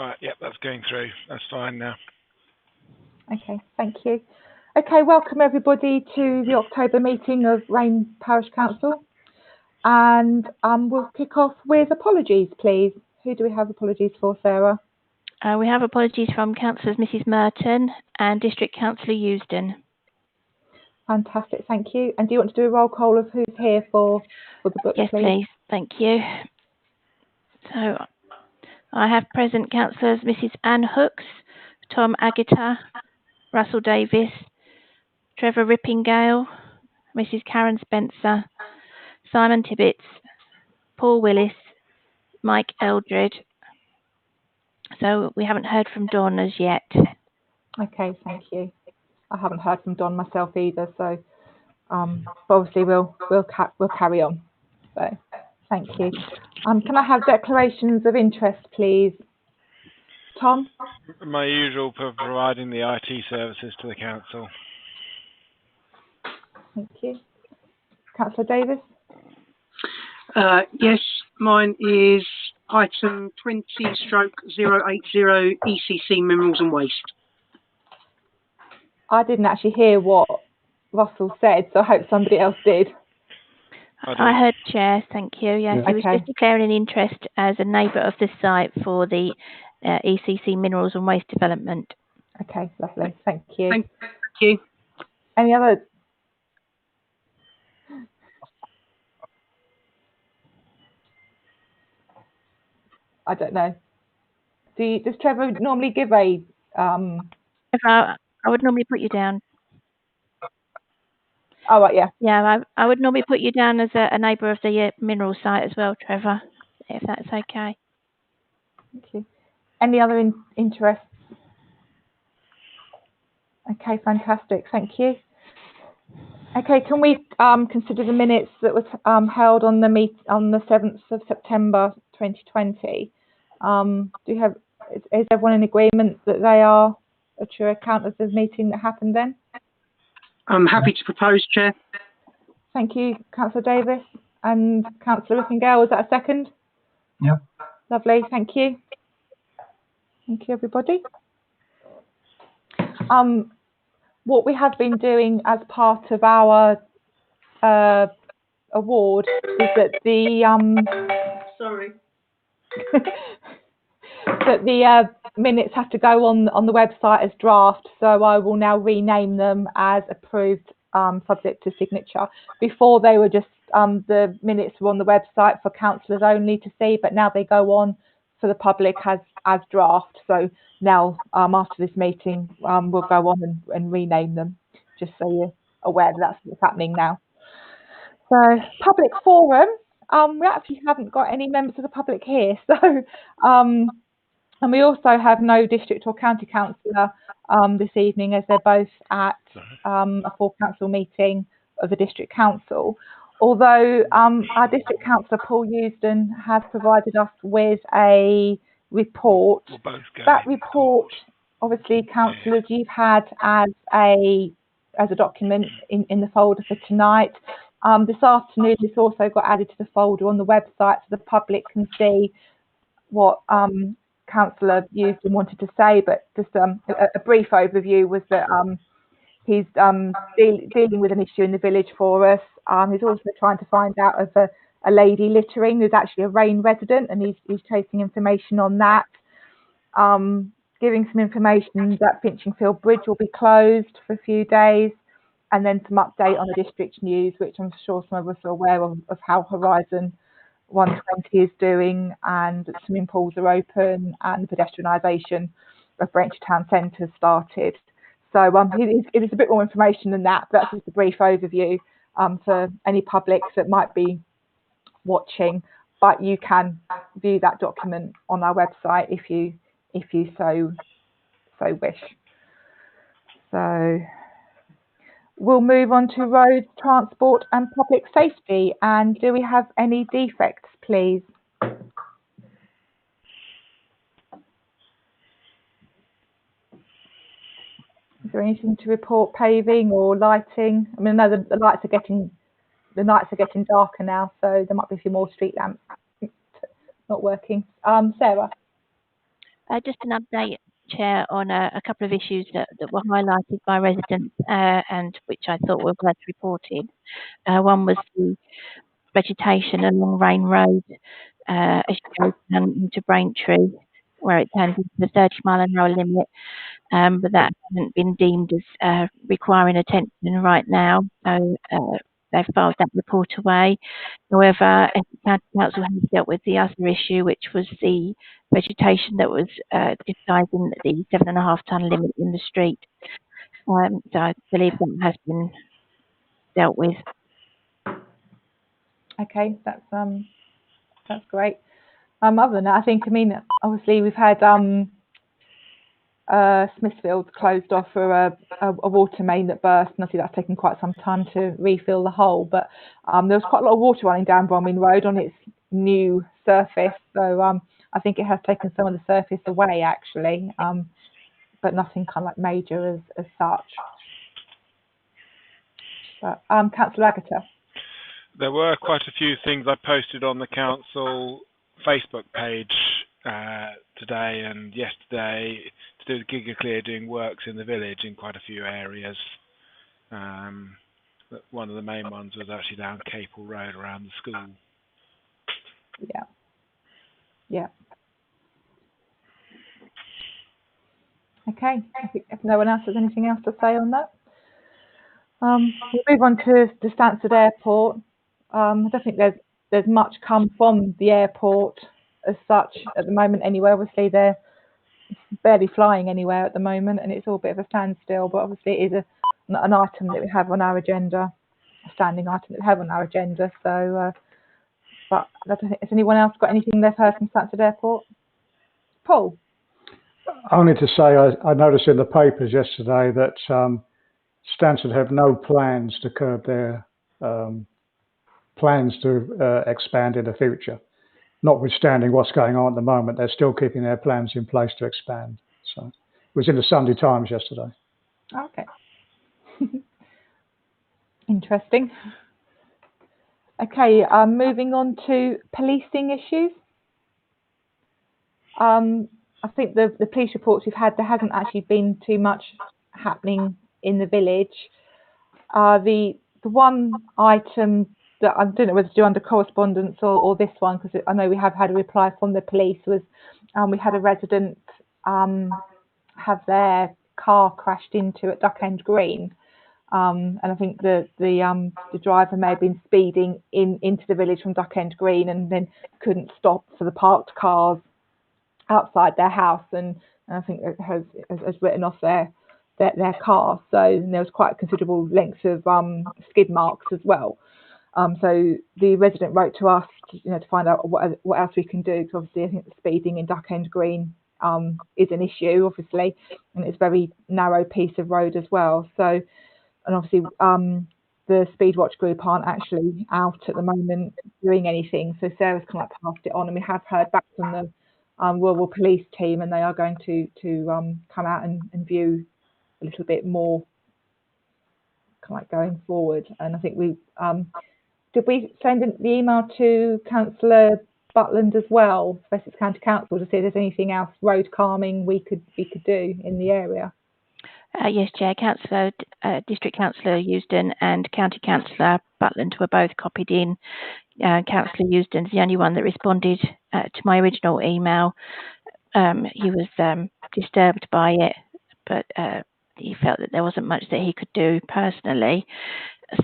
Right, yep, that's going through. That's fine now. Okay, thank you. Okay, welcome everybody to the October meeting of Rayne Parish Council. And we'll kick off with apologies, please. Who do we have apologies for, Sarah? We have apologies from Councillors Mrs Merton and District Councillor Eusden. Fantastic, thank you. And do you want to do a roll call of who's here for the book, yes, please? Thank you. So I have present Councillors Mrs Anne Hooks, Tom Agata, Russell Davis, Trevor Rippingale, Mrs Karen Spencer, Simon Tibbets, Paul Willis, Mike Eldred. So we haven't heard from Dawn as yet. Okay, thank you. I haven't heard from Don myself either, so but obviously we'll carry on. So thank you. Can I have declarations of interest, please? Tom? My usual for providing the IT services to the council. Thank you. Councillor Davis? Yes, mine is item 20/080 ECC Minerals and Waste. I didn't actually hear what Russell said, so I hope somebody else did. I heard Chair, thank you. Yes, Yeah. he was just declaring an interest as a neighbour of the site for the ECC Minerals and Waste Development. Okay, lovely. Thank you. Thank you. Any other? I don't know. Does Trevor normally give a? I would normally put you down. Oh, right, yeah. Yeah, I would normally put you down as a neighbour of the mineral site as well, Trevor, if that's okay. Thank you. Any other interests? Okay, fantastic. Thank you. Okay, can we consider the minutes that was held on the 7th of September 2020? Is everyone in agreement that they are a true account of the meeting that happened then? I'm happy to propose, Chair. Thank you, Councillor Davis. And Councillor Rippingale, was that a second? Yeah. Lovely, thank you. Thank you, everybody. What we have been doing as part of our award is that the that the minutes have to go on the website as draft, so I will now rename them as approved, subject to signature. Before they were just the minutes were on the website for councillors only to see, but now they go on for the public as draft. So now after this meeting we'll go on and rename them, just so you're aware that that's what's happening now. So public forum, we actually haven't got any members of the public here, so and we also have no district or county councillor this evening, as they're both at a full council meeting of the district council. Although our district councillor Paul Eusden has provided us with a report. That report, obviously, councillors, you've had as a document in the folder for tonight. This afternoon, this also got added to the folder on the website, so the public can see what Councillor Eusden wanted to say. But just a brief overview was that he's dealing with an issue in the village for us. He's also trying to find out of a lady littering who's actually a Rayne resident, and he's chasing information on that. Giving some information that Finchingfield Bridge will be closed for a few days, and then some update on the district news, which I'm sure some of us are aware of how Horizon 120 is doing, and swimming pools are open, and pedestrianisation of Brentford Town Centre started. So it is a bit more information than that, but that's just a brief overview for any publics that might be watching. But you can view that document on our website if you so wish. So we'll move on to roads, transport and public safety. And do we have any defects, please? Is there anything to report? Paving or lighting? I mean, I know the nights are getting darker now, so there might be a few more street lamps not working. Sarah? Just an update, Chair, on a couple of issues that were highlighted by residents and which I thought were worth reporting. One was the vegetation along Rayne Road as you go down into Braintree, where it turns into the 30-mile-an-hour limit, but that hasn't been deemed as requiring attention right now, so they've filed that report away. However, Essex County Council has dealt with the other issue, which was the vegetation that was deciding the 7.5-ton limit in the street. So I believe that has been dealt with. Okay, that's great. Other than that, I think, obviously we've had Smithfield closed off for a water main that burst, and obviously that's taken quite some time to refill the hole. But there was quite a lot of water running down Bromley Road on its new surface, so I think it has taken some of the surface away actually, but nothing kind of like major as such. But Councillor Agata. There were quite a few things I posted on the council Facebook page today and yesterday to do with GigaClear doing works in the village in quite a few areas. One of the main ones was actually down Capel Road around the school. Yeah. Okay, I think if no one else has anything else to say on that, we'll move on to Stansted Airport. I don't think there's much come from the airport as such at the moment anyway. Obviously they're barely flying anywhere at the moment and it's all a bit of a standstill, but obviously it is an item that we have on our agenda, a standing item that we have on our agenda. So, but I don't think, has anyone else got anything they've heard from Stansted Airport? Paul? Only to say I noticed in the papers yesterday that Stansted have no plans to curb their plans to expand in the future. Notwithstanding what's going on at the moment, they're still keeping their plans in place to expand. So it was in the Sunday Times yesterday. Okay. Interesting. Okay, moving on to policing issues. I think the police reports we've had, there hasn't actually been too much happening in the village. The one item that I don't know whether to do under correspondence or this one, because I know we have had a reply from the police, was we had a resident have their car crashed into at Duck End Green, and I think the driver may have been speeding into the village from Duck End Green and then couldn't stop for the parked cars outside their house, and I think it has written off their car. So there was quite considerable lengths of skid marks as well. So the resident wrote to us, to find out what else we can do. Because obviously, I think the speeding in Duck End Green is an issue, obviously, and it's a very narrow piece of road as well. So, and obviously, the Speed Watch group aren't actually out at the moment doing anything. So Sarah's kind of passed it on, and we have heard back from the rural police team, and they are going to come out and view a little bit more kind of like going forward. And I think we did we send the email to Councillor Butland as well, Essex County Council, to see if there's anything else road calming we could do in the area. Yes, Chair. District Councillor Eusden and County Councillor Butland were both copied in. Councillor Eusden is the only one that responded to my original email. He was disturbed by it, but he felt that there wasn't much that he could do personally.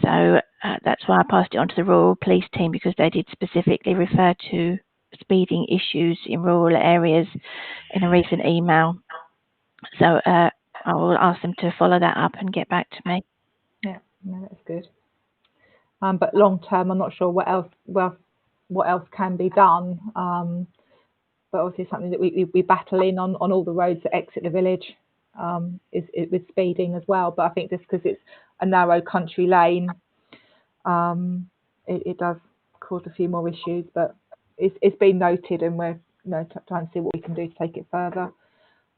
So that's why I passed it on to the rural police team, because they did specifically refer to speeding issues in rural areas in a recent email. So I will ask them to follow that up and get back to me. Yeah, no, that's good. But long term, I'm not sure what else can be done. But obviously, something that we battle in on all the roads that exit the village is with speeding as well. But I think just because it's a narrow country lane, it does cause a few more issues. But it's been noted, and we're trying to see what we can do to take it further.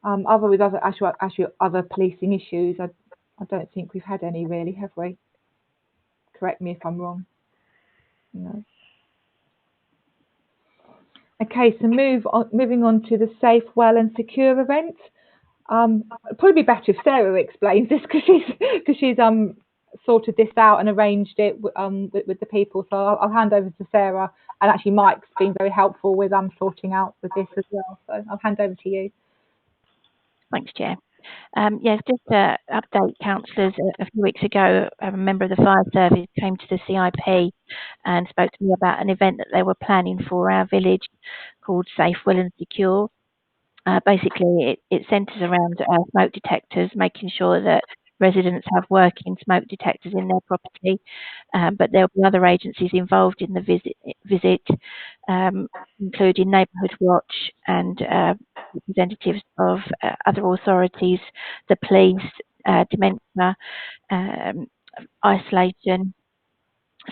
With other policing issues, I don't think we've had any really, have we? Correct me if I'm wrong. No. Okay, so moving on to the Safe, Well and Secure event. It'd probably be better if Sarah explains this because she's sorted this out and arranged it with the people. So I'll hand over to Sarah, and actually Mike's been very helpful with sorting out with this as well. So I'll hand over to you. Thanks, Chair. Yes, just to update councillors, a few weeks ago, a member of the fire service came to the CIP and spoke to me about an event that they were planning for our village called Safe, Well and Secure. Basically, it centres around smoke detectors, making sure that residents have working smoke detectors in their property, but there'll be other agencies involved in the visit, including Neighbourhood Watch and representatives of other authorities, the police, dementia, isolation.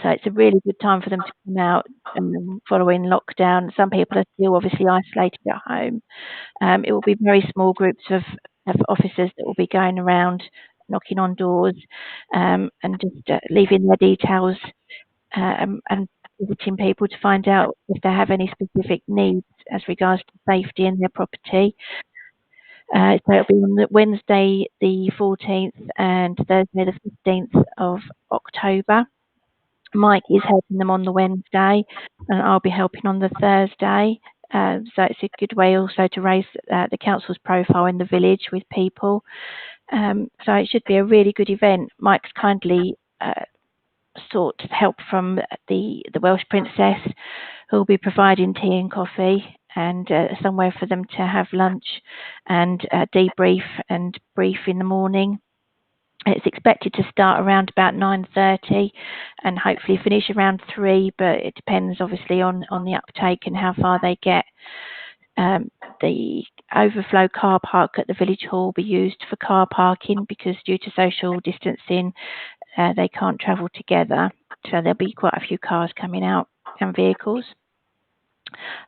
So it's a really good time for them to come out following lockdown. Some people are still obviously isolated at home. It will be very small groups of officers that will be going around knocking on doors and just leaving their details and visiting people to find out if they have any specific needs as regards to safety in their property. So it'll be on the Wednesday the 14th and Thursday the 15th of October. Mike is helping them on the Wednesday and I'll be helping on the Thursday. So it's a good way also to raise the council's profile in the village with people. So it should be a really good event. Mike's kindly sought help from the Welsh Princess, who will be providing tea and coffee and somewhere for them to have lunch and debrief and brief in the morning. It's expected to start around about 9:30 and hopefully finish around 3, but it depends obviously on the uptake and how far they get. The overflow car park at the village hall will be used for car parking because due to social distancing, they can't travel together. So there'll be quite a few cars coming out and vehicles.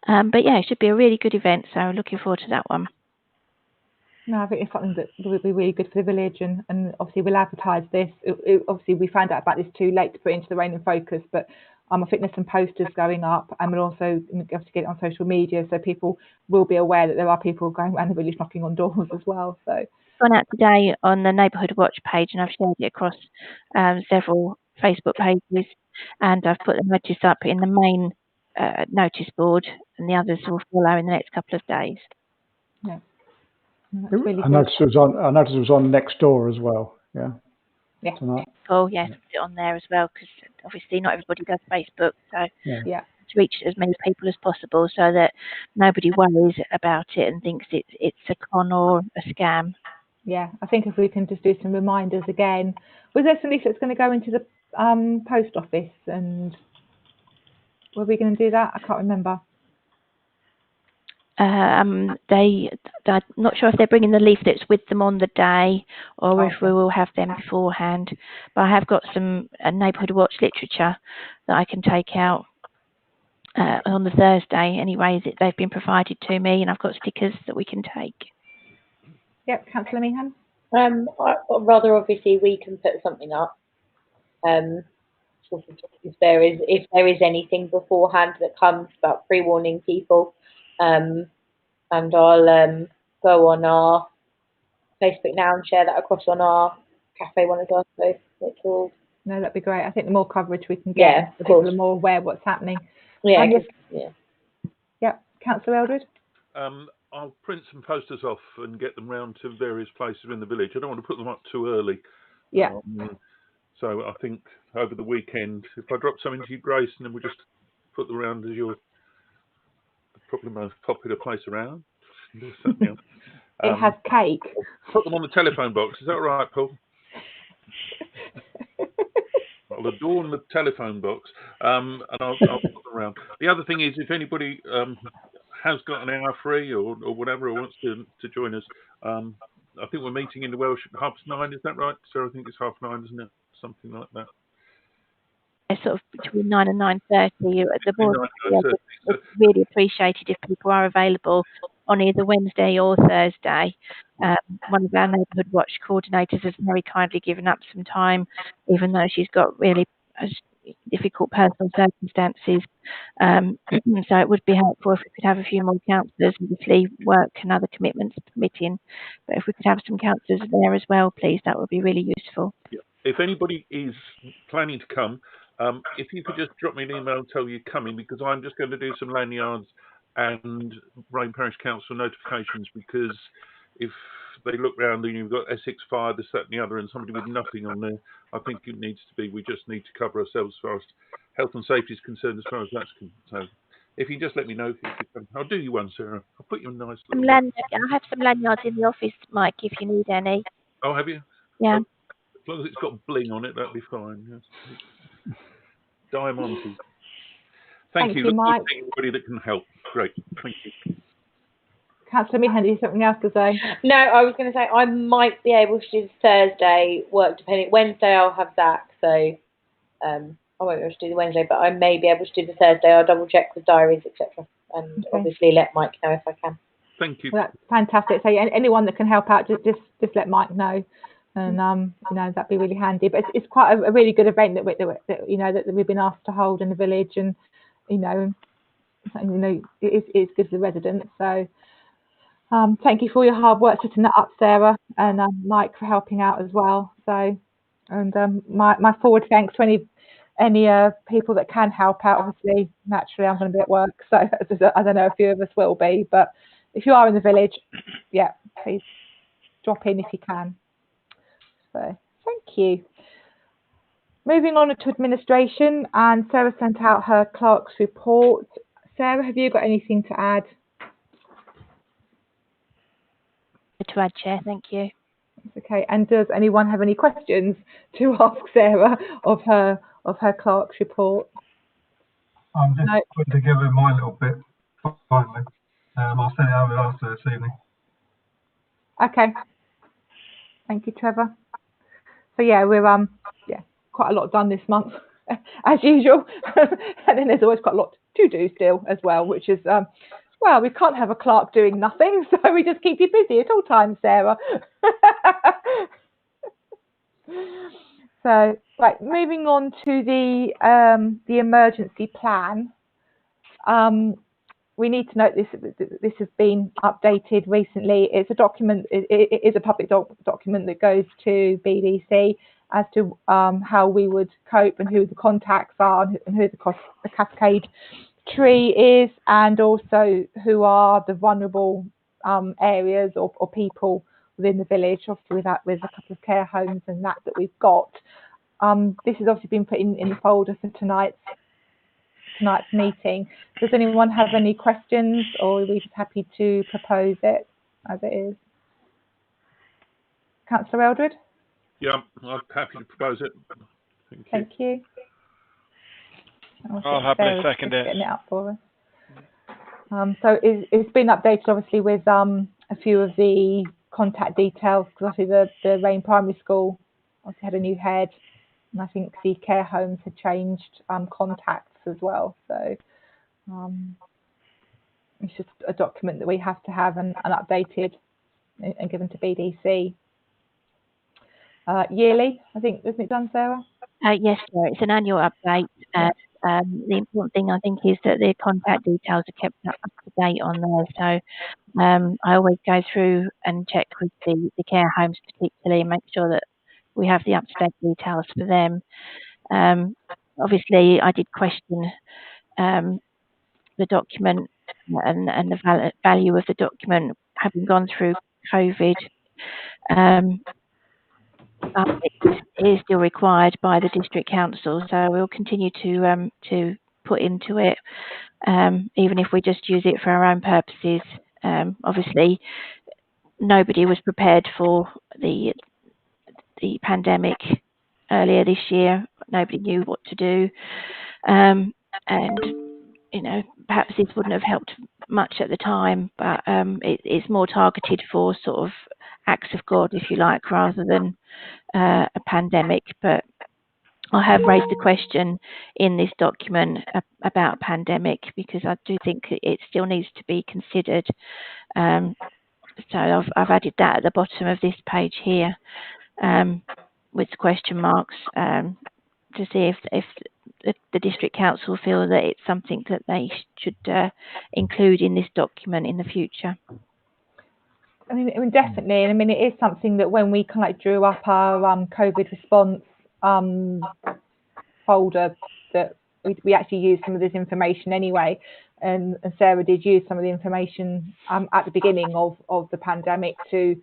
But yeah, it should be a really good event. So looking forward to that one. No, I think it's something that would be really good for the village, and obviously we'll advertise this. Obviously, we found out about this too late to put into the Rayne in Focus, but I think there's some posters going up, and we'll also have to get it on social media so people will be aware that there are people going around the village knocking on doors as well. So it's gone out today on the Neighbourhood Watch page, and I've shared it across several Facebook pages, and I've put the notice up in the main notice board, and the others will follow in the next couple of days. Yeah. Really I noticed it was on next door as well. Yeah. Yeah. Tonight. Oh yes, put it on there as well because obviously not everybody does Facebook, so yeah. to reach as many people as possible so that nobody worries about it and thinks it's a con or a scam. Yeah, I think if we can just do some reminders again. Was there some leaflets going to go into the post office, and were we going to do that? I can't remember. I'm not sure if they're bringing the leaflets with them on the day or if we will have them beforehand. But I have got some Neighbourhood Watch literature that I can take out on the Thursday anyway. They've been provided to me, and I've got stickers that we can take. Yep, Councillor Meehan. Rather obviously we can put something up. Sort of if there is anything beforehand that comes about pre-warning people. And I'll go on our Facebook now and share that across on our cafe one as well. So it's all. No, that'd be great. I think the more coverage we can get, the people are more aware of what's happening. Yeah. Yeah, Councillor Eldred. I'll print some posters off and get them round to various places in the village. I don't want to put them up too early. Yeah. So I think over the weekend, if I drop something to you, Grace, and then we'll just put them around as your probably most popular place around. It has cake. Put them on the telephone box. Is that right, Paul? I'll adorn the telephone box, and I'll put them around. The other thing is, if anybody has got an hour free or whatever, or wants to join us, I think we're meeting in the Welsh at 9:30. Is that right? So I think it's 9:30, isn't it? Something like that. Sort of between 9 and 9:30. The board would really appreciate it if people are available on either Wednesday or Thursday. One of our Neighbourhood Watch coordinators has very kindly given up some time, even though she's got really difficult personal circumstances. So it would be helpful if we could have a few more counsellors, obviously work and other commitments permitting. But if we could have some counsellors there as well, please, that would be really useful. Yeah. If anybody is planning to come, if you could just drop me an email and tell you're coming, because I'm just going to do some lanyards and Rayne Parish Council notifications, because if they look round and you've got Essex Fire, this, that and the other, and somebody with nothing on there, I think it needs to be, we just need to cover ourselves as far as health and safety is concerned, as far as that's concerned. If you just let me know, I'll do you one, Sarah. I'll put you a nice little... I have some lanyards in the office, Mike, if you need any. Oh, have you? Yeah. As long as it's got bling on it, that'll be fine. Yes. Diamantes. Thank you. Thank you, Mike. Anybody that can help. Great. Thank you. Councillor Meehan, do you have something else to say? No, I was going to say I might be able to do Thursday work depending. Wednesday I'll have Zach, so I won't be able to do the Wednesday, but I may be able to do the Thursday. I'll double check with diaries, etc., and obviously let Mike know if I can. Thank you. Well, that's fantastic. So anyone that can help out, just let Mike know, and that'd be really handy. But it's quite a really good event that we've been asked to hold in the village, and it's good for the residents. So thank you for your hard work setting that up, Sarah, and Mike for helping out as well. So, and my forward thanks to any people that can help out. Obviously, naturally, I'm going to be at work, so I don't know if a few of us will be, but if you are in the village, yeah, please drop in if you can. So, thank you. Moving on to administration, and Sarah sent out her clerk's report. Sarah, have you got anything to add? To add, Chair, thank you. Okay, and does anyone have any questions to ask Sarah of her clerk's report? I'm just putting together my little bit finally. I'll send it over after this evening. Okay. Thank you, Trevor. So yeah, we're quite a lot done this month, as usual, and then there's always quite a lot to do still as well, which is well, we can't have a clerk doing nothing, so we just keep you busy at all times, Sarah. So, right, moving on to the emergency plan. We need to note this has been updated recently. It's a document. It is a public document that goes to BDC as to how we would cope and who the contacts are and who the cascade tree is, and also who are the vulnerable areas or people within the village. Obviously, with a couple of care homes and that we've got. This has obviously been put in the folder for tonight's meeting. Does anyone have any questions, or are we just happy to propose it as it is? Councillor Eldred? Yeah, I'm happy to propose it. Thank you. I'll happily second it. Getting it up for us. So it's been updated, obviously, with a few of the contact details, because obviously the Rayne Primary School obviously had a new head, and I think the care homes had changed contacts as well. So it's just a document that we have to have and updated and given to BDC yearly. I think, isn't it done, Sarah? Yes, sir. It's an annual update. The important thing, I think, is that the contact details are kept up to date on there. So I always go through and check with the care homes particularly and make sure that we have the up-to-date details for them. Obviously, I did question the document and the value of the document having gone through COVID. It is still required by the district council, so we'll continue to put into it, even if we just use it for our own purposes. Obviously, nobody was prepared for the pandemic earlier this year. Nobody knew what to do, and perhaps this wouldn't have helped much at the time, but it's more targeted for sort of acts of God, if you like, rather than a pandemic. But I have raised a question in this document about pandemic, because I do think it still needs to be considered. So I've added that at the bottom of this page here with question marks to see if the district council feel that it's something that they should include in this document in the future. I mean, definitely. And I mean, it is something that when we kind of like drew up our COVID response folder, that we actually used some of this information anyway. And Sarah did use some of the information at the beginning of the pandemic to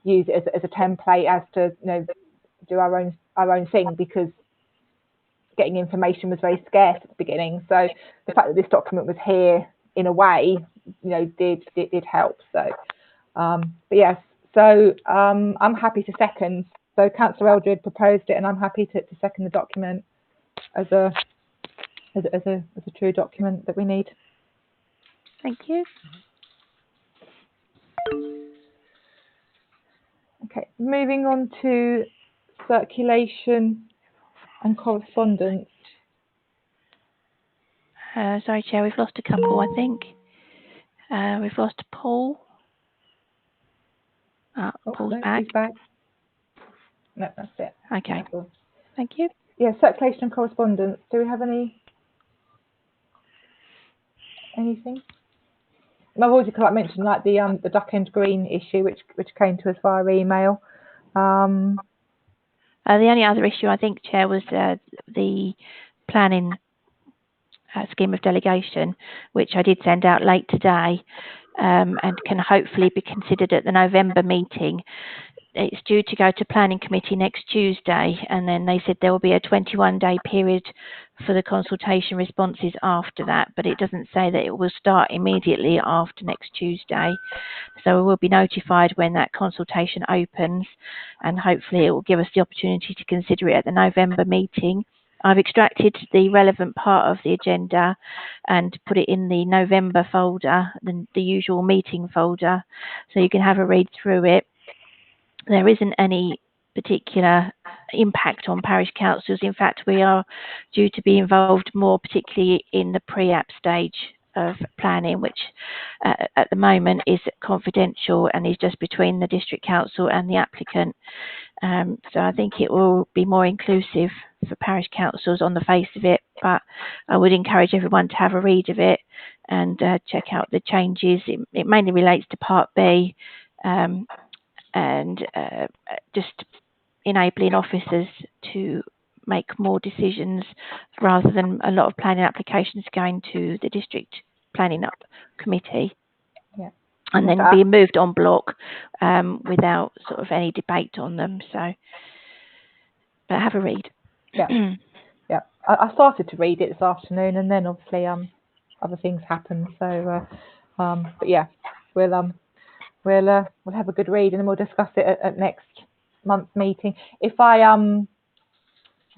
use it as a template as to, you know, do our own thing, because getting information was very scarce at the beginning. So the fact that this document was here in a way, you know, did help. So, but yes, so I'm happy to second. So Councillor Eldred proposed it, and I'm happy to second the document as a true document that we need. Thank you. Okay, moving on to circulation and correspondence. Sorry, Chair, we've lost a couple, I think. We've lost Paul. Paul's back. He's back. No, that's it. Okay. Cool. Thank you. Yeah, circulation and correspondence. Do we have anything? I've already kind of mentioned like the Duck End Green issue, which came to us via email. The only other issue, I think, Chair, was the planning scheme of delegation, which I did send out late today, and can hopefully be considered at the November meeting. It's due to go to planning committee next Tuesday, and then they said there will be a 21-day period for the consultation responses after that, but it doesn't say that it will start immediately after next Tuesday. So we will be notified when that consultation opens, and hopefully it will give us the opportunity to consider it at the November meeting. I've extracted the relevant part of the agenda and put it in the November folder, the usual meeting folder, so you can have a read through it. There isn't any particular impact on parish councils. In fact, we are due to be involved more particularly in the pre-app stage of planning, which at the moment is confidential and is just between the district council and the applicant. So I think it will be more inclusive for parish councils on the face of it, but I would encourage everyone to have a read of it and check out the changes. It mainly relates to Part B, and just enabling officers to make more decisions rather than a lot of planning applications going to the district planning committee. Yeah. And then being moved on block without sort of any debate on them. So, but have a read. Yeah, yeah. I started to read it this afternoon, and then obviously other things happened. So, but yeah, we'll have a good read, and then we'll discuss it at next month's meeting. If I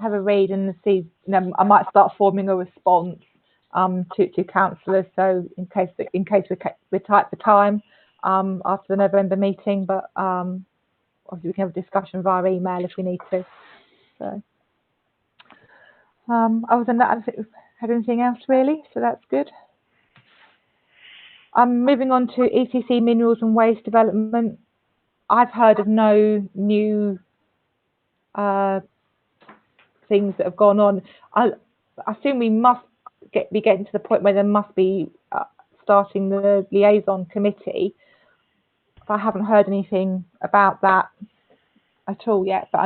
have a read and see, I might start forming a response to councillors. So in case we're tight for time after the November meeting, but obviously we can have a discussion via email if we need to. So other than that, I don't think we've had anything else really. So that's good. Moving on to ECC Minerals and Waste Development. I've heard of no new things that have gone on. I assume we must be getting to the point where there must be starting the liaison committee. I haven't heard anything about that at all yet, but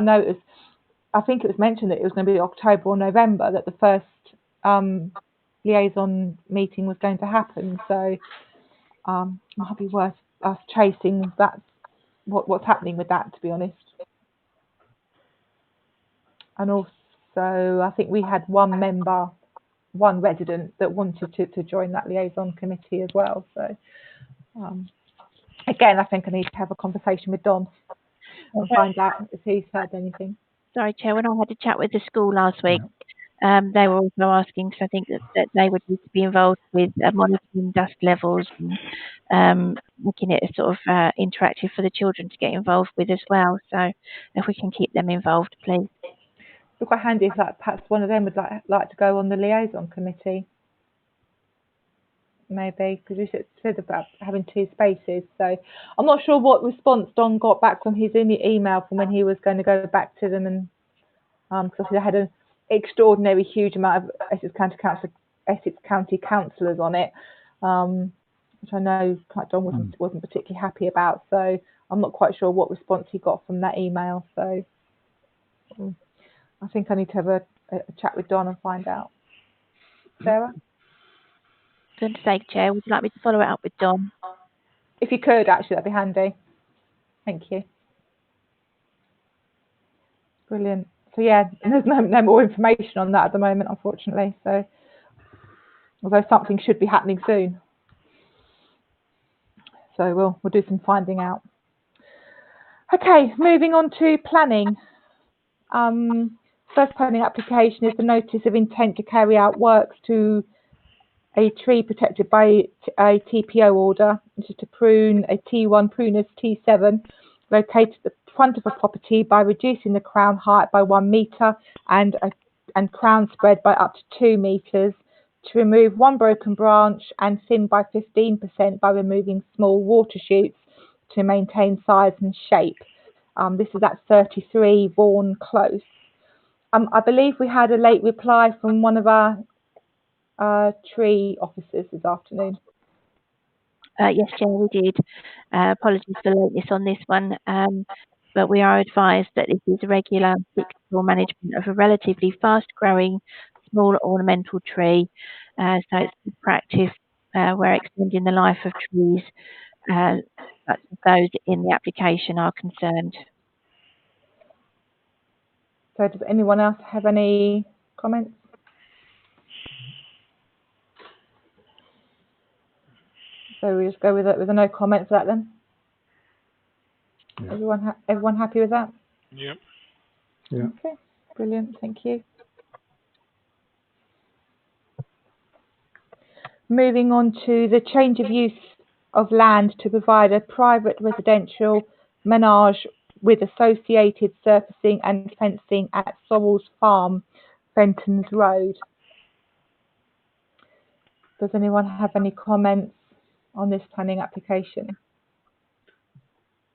I think it was mentioned that it was going to be October or November that the first liaison meeting was going to happen. So it might be worth us chasing that. What's happening with that, to be honest. And also, I think we had one resident that wanted to join that liaison committee as well. So again, I think I need to have a conversation with Don and find out if he's heard anything. Sorry, Chair, when I had a chat with the school last week, they were also asking, because I think that they would need to be involved with monitoring dust levels and making it sort of interactive for the children to get involved with as well. So if we can keep them involved, please. It'd be quite handy if perhaps one of them would like to go on the liaison committee. Maybe, because we said about having 2 spaces. So I'm not sure what response Don got back from his email from when he was going to go back to them, and because they had extraordinary huge amount of Essex County councillors on it, which I know John wasn't particularly happy about. So I'm not quite sure what response he got from that email. So I think I need to have a chat with Don and find out. Sarah? I was going to say, Chair, would you like me to follow it up with Don? If you could, actually, that'd be handy. Thank you. Brilliant. So yeah, there's no more information on that at the moment, unfortunately. So, although something should be happening soon, so we'll do some finding out. Okay, moving on to planning. First planning application is the notice of intent to carry out works to a tree protected by a TPO order, which is to prune a T1 prunus T7 located at the front of a property by reducing the crown height by 1 metre and crown spread by up to 2 metres, to remove one broken branch and thin by 15% by removing small water shoots to maintain size and shape. This is at 33 Vaughan Close. I believe we had a late reply from one of our tree officers this afternoon. Yes, Chair, we did. Apologies for the lateness on this one, but we are advised that this is a regular cyclical management of a relatively fast-growing small ornamental tree. So it's a practice where extending the life of trees, such as those in the application, are concerned. So does anyone else have any comments? So we just go with it with a no comment for that then. Yeah. Everyone happy with that? Yep. Yeah. Okay, brilliant. Thank you. Moving on to the change of use of land to provide a private residential menage with associated surfacing and fencing at Sorrells Farm, Fentons Road. Does anyone have any comments on this planning application?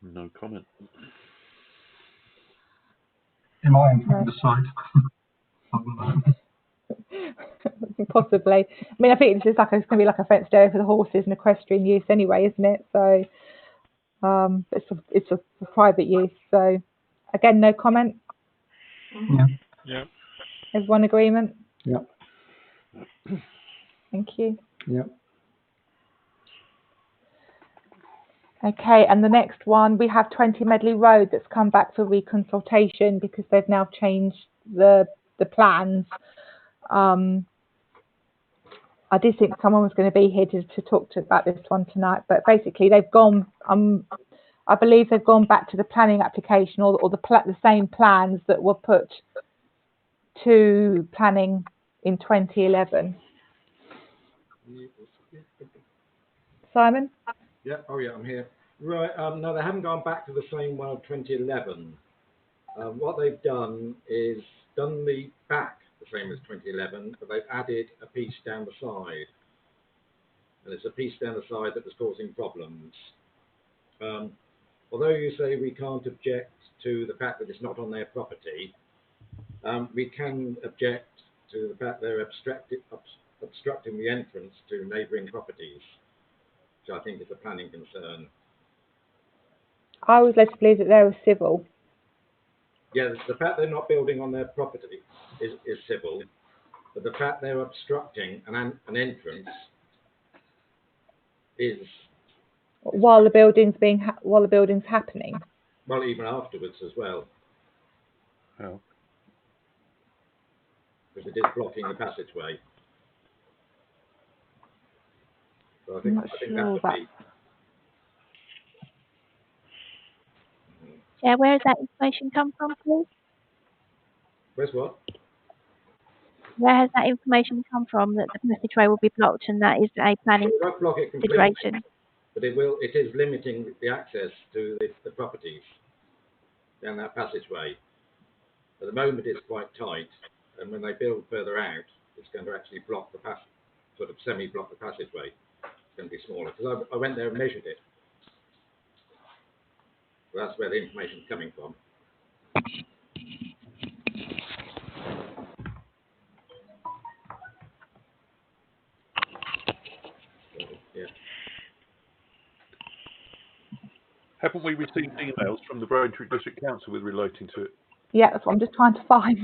No comment. Am I in the site? Possibly. I mean, I think it's going to be like a fenced area for the horses and equestrian use anyway, isn't it? So it's a private use. So again, no comment. Yeah. Yeah. Everyone agreement? Yeah. Thank you. Yeah. Okay, and the next one, we have 20 Medley Road that's come back for reconsultation because they've now changed the plans. I did think someone was going to be here to talk about this one tonight, but basically they've gone. I believe they've gone back to the planning application or the same plans that were put to planning in 2011. Simon? Yeah. Oh, yeah. I'm here. Right. No, they haven't gone back to the same one of 2011. What they've done is done the back the same as 2011, but they've added a piece down the side, and it's a piece down the side that was causing problems. Although you say we can't object to the fact that it's not on their property, we can object to the fact they're obstructing the entrance to neighbouring properties, which I think is a planning concern. I was led to believe that they were civil. Yeah, the fact they're not building on their property is civil, but the fact they're obstructing an entrance is while the building's happening. Well, even afterwards as well. Oh. Because it is blocking the passageway. So I think that would be. Yeah, where has that information come from, please? Where's what? Where has that information come from that the passageway will be blocked and that is a planning It won't block it completely, situation? but it is limiting the access to the properties down that passageway. At the moment it's quite tight, and when they build further out, it's going to actually block the sort of semi-block the passageway. It's going to be smaller, because I went there and measured it. So that's where the information's coming from. Haven't we received emails from the Braintree District Council with relating to it? Yeah, that's what I'm just trying to find.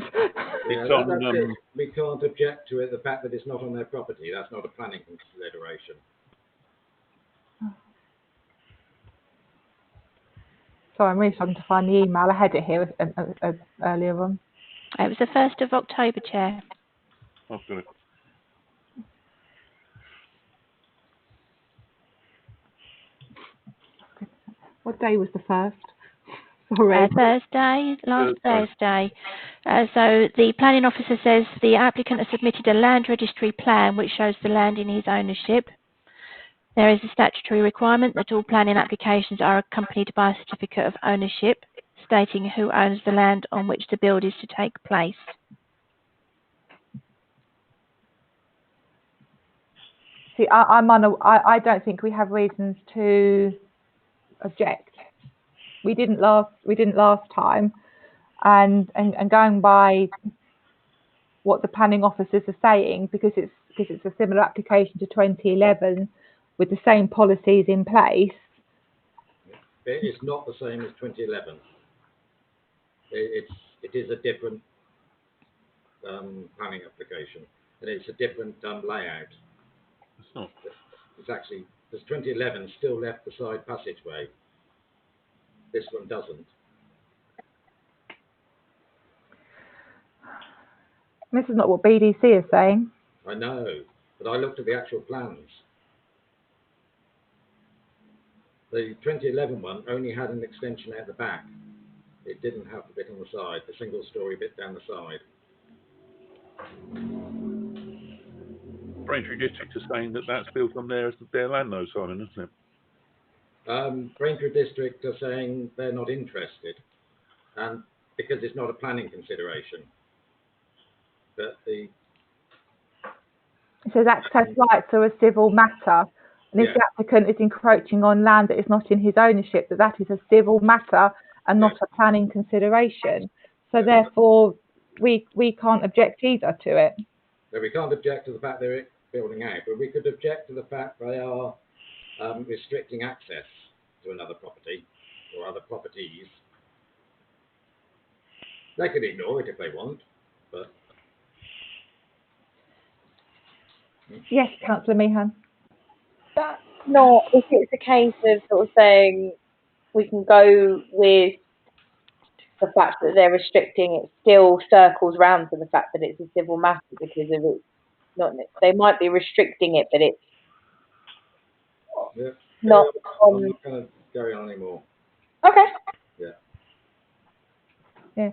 Yeah, It's on, that's it. We can't object to it, the fact that it's not on their property. That's not a planning consideration. Sorry, I'm really struggling to find the email. I had it here earlier on. It was the 1st of October, Chair. I've got it. What day was the 1st? Sorry. Thursday, last Thursday. So the planning officer says the applicant has submitted a land registry plan which shows the land in his ownership. There is a statutory requirement that all planning applications are accompanied by a certificate of ownership stating who owns the land on which the build is to take place. See, I don't think we have reasons to object. We didn't last time, and going by what the planning officers are saying, because it's a similar application to 2011 with the same policies in place. It's not the same as 2011. It is a different planning application, and it's a different layout. It's not. It's actually, because 2011 still left the side passageway. This one doesn't. This is not what BDC is saying. I know, but I looked at the actual plans. The 2011 one only had an extension out the back. It didn't have the bit on the side, the single-story bit down the side. Braintree District is saying that that's built on their land, though, Simon, isn't it? Braintree District are saying they're not interested, and because it's not a planning consideration. But it says access rights are a civil matter, and if the applicant is encroaching on land that is not in his ownership, that is a civil matter and not a planning consideration. So therefore, we can't object either to it. So we can't object to the fact they're building out, but we could object to the fact they are restricting access to another property or other properties. They could ignore it if they want, but... Yes, Councillor Meehan. That's not, if it's a case of sort of saying we can go with the fact that they're restricting, it still circles round to the fact that it's a civil matter because of it. Not, they might be restricting it, but it's not. I'm not going to carry on anymore. Okay. Yeah. Yeah.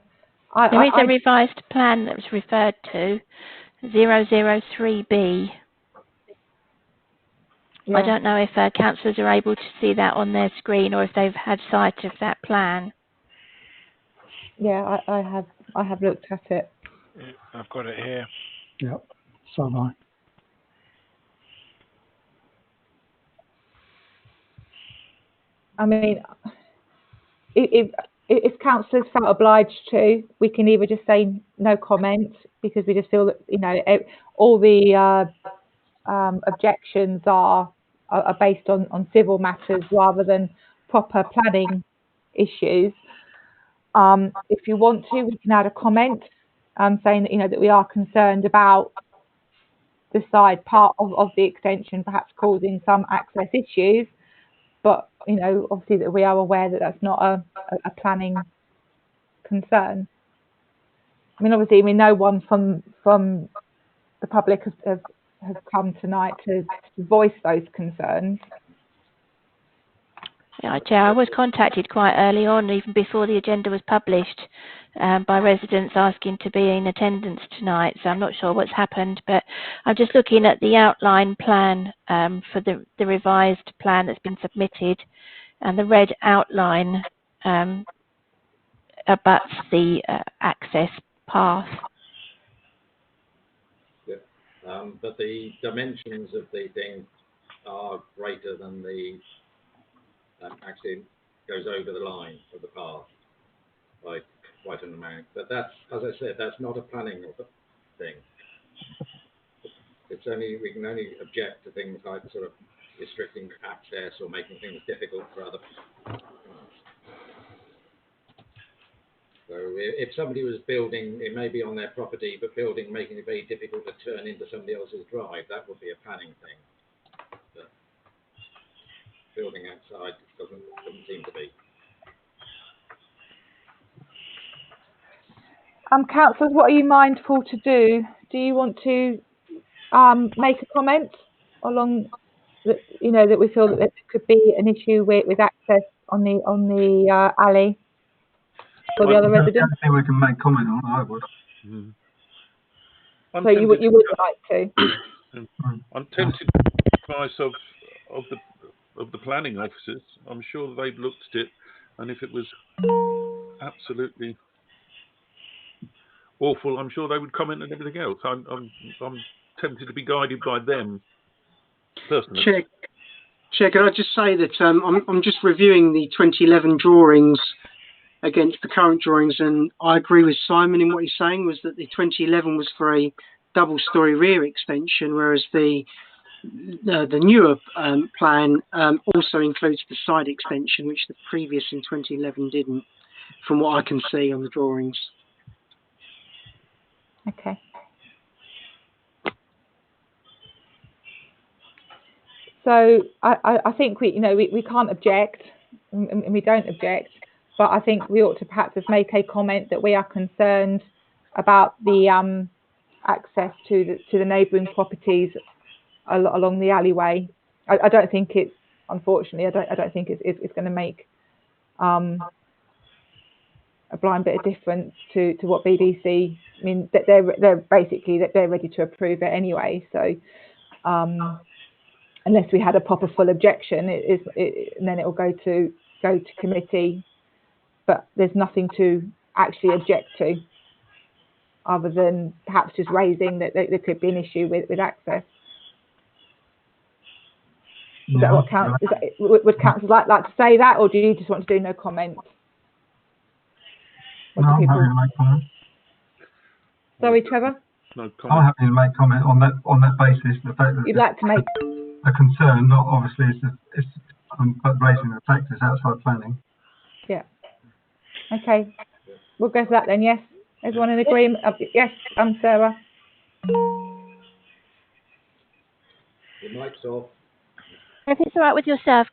There is a revised plan that was referred to, 003B. Yeah. I don't know if councillors are able to see that on their screen or if they've had sight of that plan. Yeah, I have looked at it. Yeah, I've got it here. Yep, so have I. I mean, if councillors felt obliged to, we can either just say no comment because we just feel that, you know, all the objections are based on civil matters rather than proper planning issues. If you want to, we can add a comment saying that, you know, that we are concerned about the side part of the extension perhaps causing some access issues, but, you know, obviously that we are aware that that's not a planning concern. I mean, obviously, no one from the public has come tonight to voice those concerns. Yeah, Chair, I was contacted quite early on, even before the agenda was published, by residents asking to be in attendance tonight. So I'm not sure what's happened, but I'm just looking at the outline plan for the revised plan that's been submitted, and the red outline abuts the access path. Yeah. But the dimensions of the thing are greater than the actually goes over the line of the path by quite an amount. But that's, as I said, that's not a planning thing. It's only, we can only object to things like sort of restricting access or making things difficult for other if somebody was building, it may be on their property, but making it very difficult to turn into somebody else's drive, that would be a planning thing. But building outside doesn't seem to be. Councillors, what are you mindful to do? Do you want to make a comment along that, you know, that we feel that there could be an issue with access on the alley for the other residents? I think we can make comment on. I would. So you would like to? I'm tempted to the advice of the planning officers. I'm sure they've looked at it, and if it was absolutely awful, I'm sure they would comment on everything else. I'm tempted to be guided by them personally. Chair, can I just say that I'm just reviewing the 2011 drawings against the current drawings, and I agree with Simon in what he's saying, was that the 2011 was for a double-storey rear extension, whereas the newer plan also includes the side extension, which the previous in 2011 didn't, from what I can see on the drawings. Okay. So I think we can't object, and we don't object, but I think we ought to perhaps just make a comment that we are concerned about the access to the neighbouring properties along the alleyway. I don't think it's, unfortunately, I don't think it's going to make a blind bit of difference to what BBC. I mean, they're basically they're ready to approve it anyway. So unless we had a proper full objection, and then it will go to committee. But there's nothing to actually object to, other than perhaps just raising that there could be an issue with access. Is that what counts? Would councillors like to say that, or do you just want to do no comment? No, I'm happy to make comment. Sorry, Trevor? No comment. I'm happy to make comment on that basis. The fact that you'd like to make a concern, not obviously but raising the factors outside planning. Yeah. Okay. We'll go for that then. Yes. Everyone in agreement? Yes. Sarah. Your mic's off. If it's all right with yourself,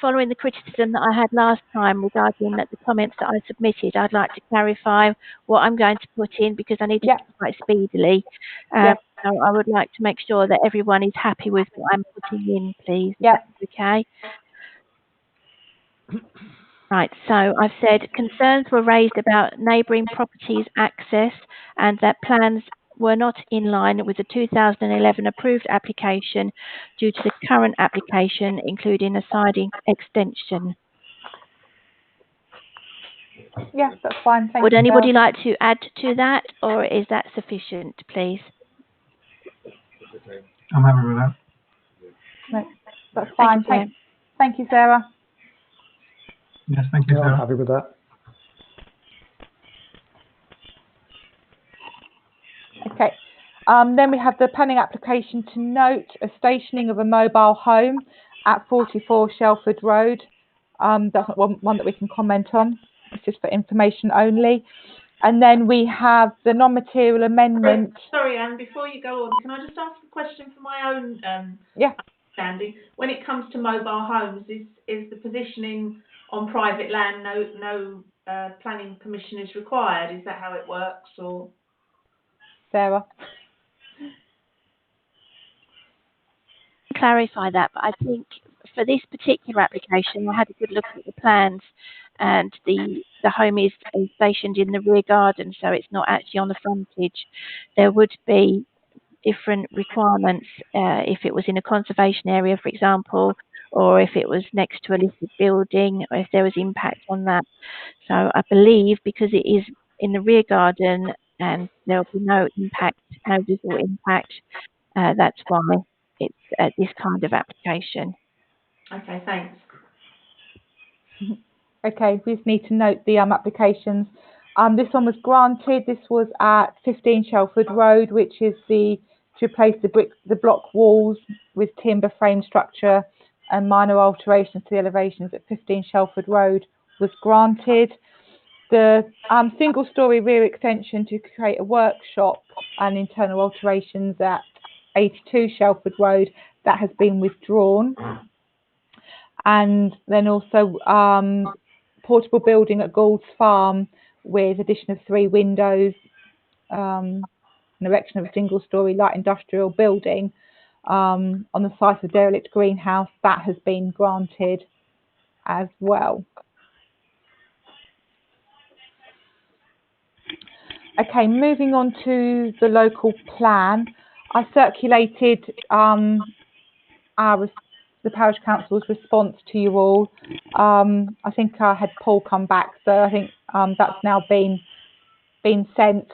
following the criticism that I had last time regarding the comments that I submitted, I'd like to clarify what I'm going to put in, because I need to do it quite speedily. So I would like to make sure that everyone is happy with what I'm putting in, please. Yeah. Okay. Right, so I've said concerns were raised about neighbouring properties' access, and that plans were not in line with the 2011 approved application due to the current application, including a siding extension. Yes, that's fine. Thank you. Would anybody like to add to that, or is that sufficient, please? I'm happy with that. No, that's fine. Thank you, Sarah. Yes, thank you, Sarah. I'm happy with that. Okay. Then we have the planning application to note a stationing of a mobile home at 44 Shelford Road. That's not one that we can comment on. It's just for information only. And then we have the non-material amendment. Sorry, Anne, before you go on, can I just ask a question for my own understanding? When it comes to mobile homes, is the positioning on private land no planning permission is required? Is that how it works, or? Sarah? Clarify that, but I think for this particular application, I had a good look at the plans, and the home is stationed in the rear garden, so it's not actually on the frontage. There would be different requirements if it was in a conservation area, for example, or if it was next to a listed building, or if there was impact on that. So I believe because it is in the rear garden and there will be no impact, no visual impact, that's why it's this kind of application. Okay, thanks. Okay, we just need to note the applications. This one was granted. This was at 15 Shelford Road, which is to replace the block walls with timber frame structure and minor alterations to the elevations at 15 Shelford Road was granted. The single-storey rear extension to create a workshop and internal alterations at 82 Shelford Road, that has been withdrawn. And then also portable building at Gould's Farm with addition of 3 windows, an erection of a single-storey light industrial building on the site of derelict greenhouse, that has been granted as well. Okay, moving on to the local plan. I circulated the Parish Council's response to you all. I think I had Paul come back, so I think that's now been sent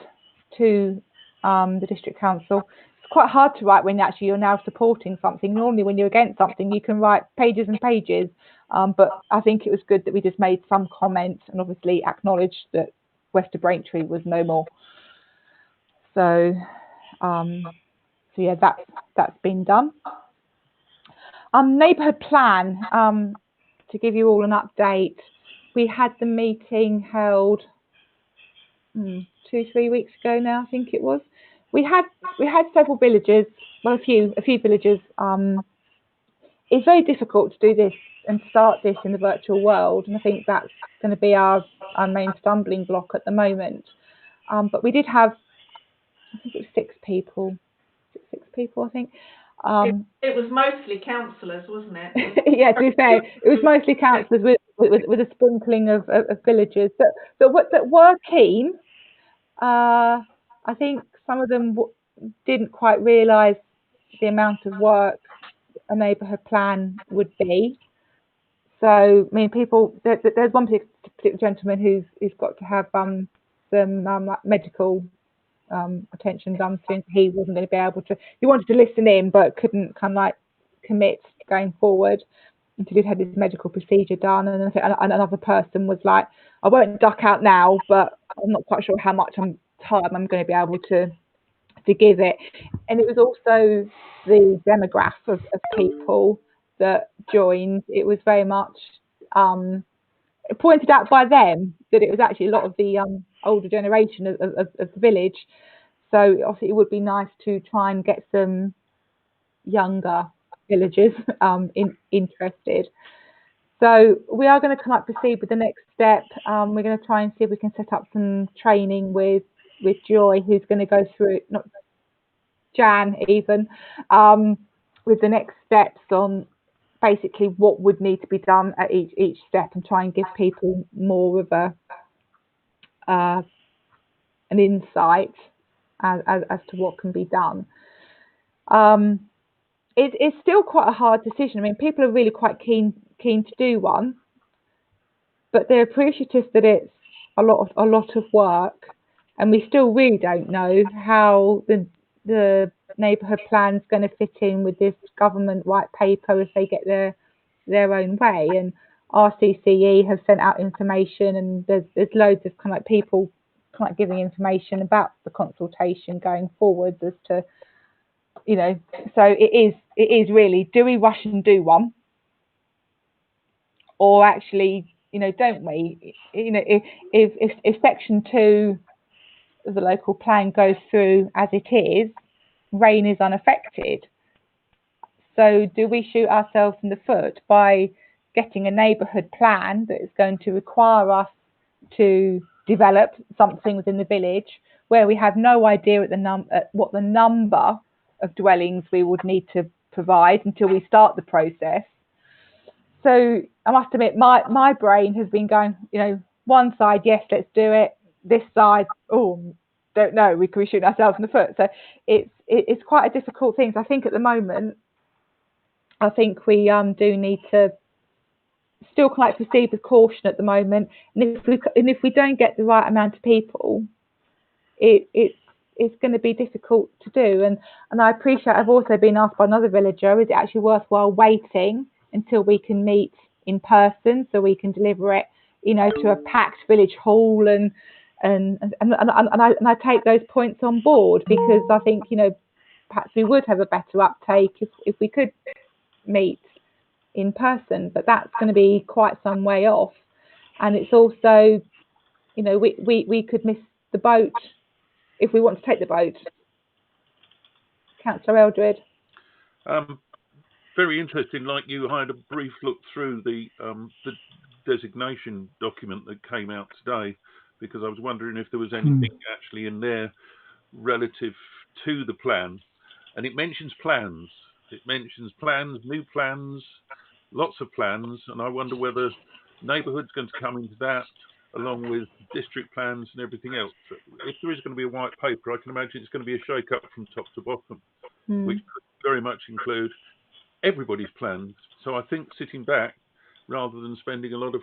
to the District Council. It's quite hard to write when actually you're now supporting something. Normally when you're against something you can write pages and pages, but I think it was good that we just made some comments and obviously acknowledged that West of Braintree was no more. So yeah, that's been done. Neighbourhood plan, to give you all an update, we had the meeting held 2-3 weeks ago now, I think it was. We had several villages, well, a few villages. It's very difficult to do this and start this in the virtual world, and I think that's going to be our main stumbling block at the moment. But we did have, I think it was 6 people, I think. It was mostly councillors, wasn't it? Yeah, to be fair, it was mostly councillors with a sprinkling of villagers that were keen. I think some of them didn't quite realise the amount of work a neighbourhood plan would be. So, I mean, there's one particular gentleman who's got to have some medical attention done to him. He wasn't going to be able to. He wanted to listen in, but couldn't kind of like commit going forward until he'd had his medical procedure done. And another person was like, I won't duck out now, but I'm not quite sure how much time I'm going to be able to give it. And it was also the demographic of people that joined. It was very much pointed out by them that it was actually a lot of the older generation of the village. So obviously it would be nice to try and get some younger villagers interested. So we are going to kind of proceed with the next step. We're going to try and see if we can set up some training with Joy, who's going to go through it, not Jan even, with the next steps on basically what would need to be done at each step, and try and give people more of an insight as to what can be done. It's still quite a hard decision. I mean, people are really quite keen to do one, but they're appreciative that it's a lot of work, and we still really don't know how the neighbourhood plan's going to fit in with this government white paper if they get their own way. And RCCE have sent out information, and there's loads of kind of like people kind of giving information about the consultation going forward as to, you know, so it is really, do we rush and do one, or actually, you know, don't we? You know, if section 2 of the local plan goes through as it is, Rayne is unaffected. So do we shoot ourselves in the foot by getting a neighbourhood plan that is going to require us to develop something within the village where we have no idea at what the number of dwellings we would need to provide until we start the process? So I must admit, my brain has been going, you know, one side, yes, let's do it. This side, oh, don't know, we could be shooting ourselves in the foot. So it's quite a difficult thing. So I think at the moment, I think we do need to still quite proceed with caution at the moment. And if we don't get the right amount of people, it's going to be difficult to do. And I appreciate, I've also been asked by another villager, is it actually worthwhile waiting until we can meet in person so we can deliver it, you know, to a packed village hall? And I take those points on board, because I think, you know, perhaps we would have a better uptake if we could meet in person, but that's going to be quite some way off. And it's also you know, we could miss the boat if we want to take the boat. Councillor Eldred. Very interesting. Like you, I had a brief look through the designation document that came out today, because I was wondering if there was anything actually in there relative to the plan, and it mentions plans. It mentions plans, new plans, lots of plans, and I wonder whether neighbourhood's going to come into that, along with district plans and everything else. If there is going to be a white paper, I can imagine it's going to be a shake-up from top to bottom, which could very much include everybody's plans. So I think sitting back, rather than spending a lot of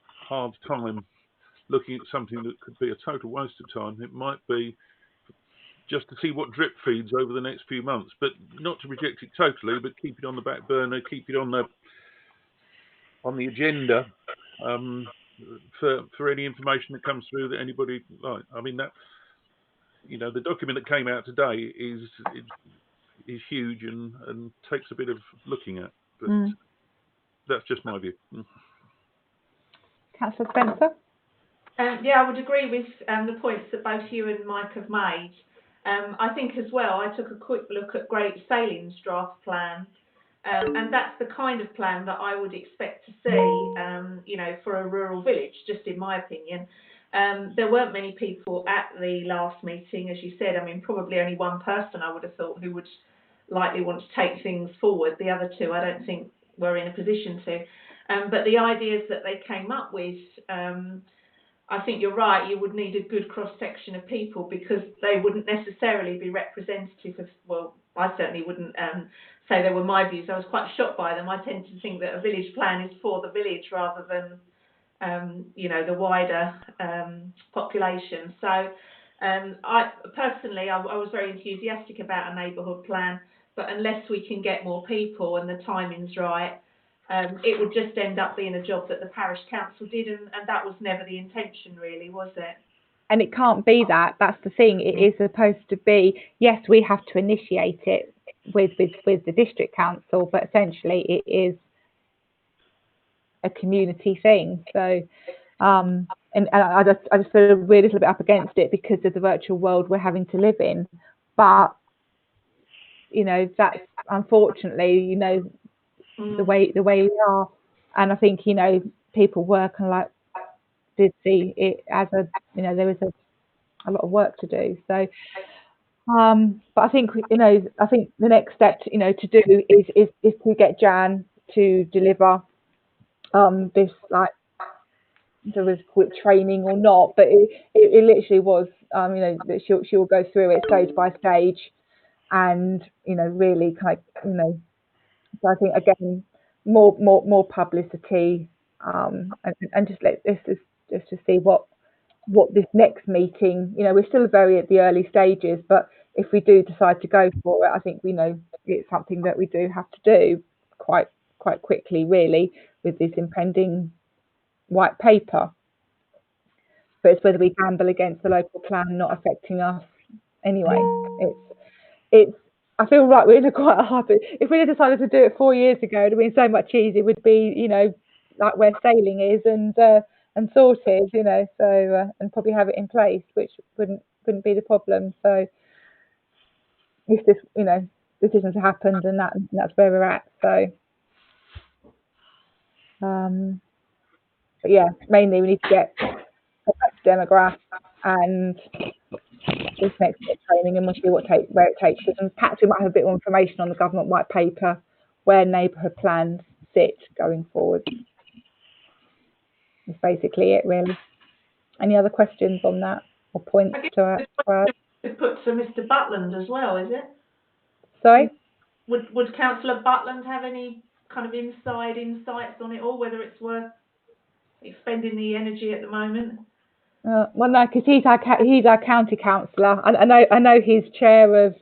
hard time looking at something that could be a total waste of time, it might be just to see what drip feeds over the next few months, but not to reject it totally, but keep it on the back burner, keep it on the agenda for any information that comes through that anybody like. I mean, that, you know, the document that came out today is huge and takes a bit of looking at, but that's just my view. Councillor Spencer? Yeah, I would agree with the points that both you and Mike have made. I think as well, I took a quick look at Great Saling's draft plan, and that's the kind of plan that I would expect to see, you know, for a rural village, just in my opinion. There weren't many people at the last meeting, as you said. I mean, probably only one person I would have thought who would likely want to take things forward. The other two, I don't think were in a position to. But the ideas that they came up with, I think you're right, you would need a good cross-section of people, because they wouldn't necessarily be representative of, well, I certainly wouldn't say they were my views. I was quite shocked by them. I tend to think that a village plan is for the village rather than, you know, the wider population. So I personally, I was very enthusiastic about a neighbourhood plan, but unless we can get more people and the timing's right, it would just end up being a job that the parish council did, and that was never the intention, really, was it? And it can't be that. That's the thing. It is supposed to be, yes, we have to initiate it with the district council, but essentially it is a community thing. So, and I just feel we're a little bit up against it because of the virtual world we're having to live in. But, you know, that's unfortunately, you know, the way we are. And I think, you know, people were kind of like, did see it as a, you know, there was a lot of work to do. So, but I think, you know, I think the next step, you know, to do is to get Jan to deliver this, like, there was called training or not, but it literally was, you know, that she'll go through it stage by stage, and, you know, really kind of, you know, so I think again more publicity, and just let's just see what this next meeting, you know, we're still very at the early stages, but if we do decide to go for it, I think we know it's something that we do have to do quite quickly, really, with this impending white paper. But it's whether we gamble against the local plan not affecting us anyway. It's I feel like we're in a quite a hard. If we had decided to do it 4 years ago, it would have been so much easier. It would be, you know, like where sailing is and sorted, you know, so and probably have it in place, which wouldn't be the problem. So it's just, you know, decisions have happened, and that's where we're at. So, but yeah, mainly we need to get a demograph and this next bit of training, and we'll see where it takes us. And perhaps we might have a bit more information on the government white paper where neighbourhood plans sit going forward. That's basically it, really. Any other questions on that or points to add? It put to Mr. Butland as well, is it? Sorry? Would Councillor Butland have any kind of insights on it, or whether it's worth expending the energy at the moment? Well, no, because he's our county councillor. I know he's chair of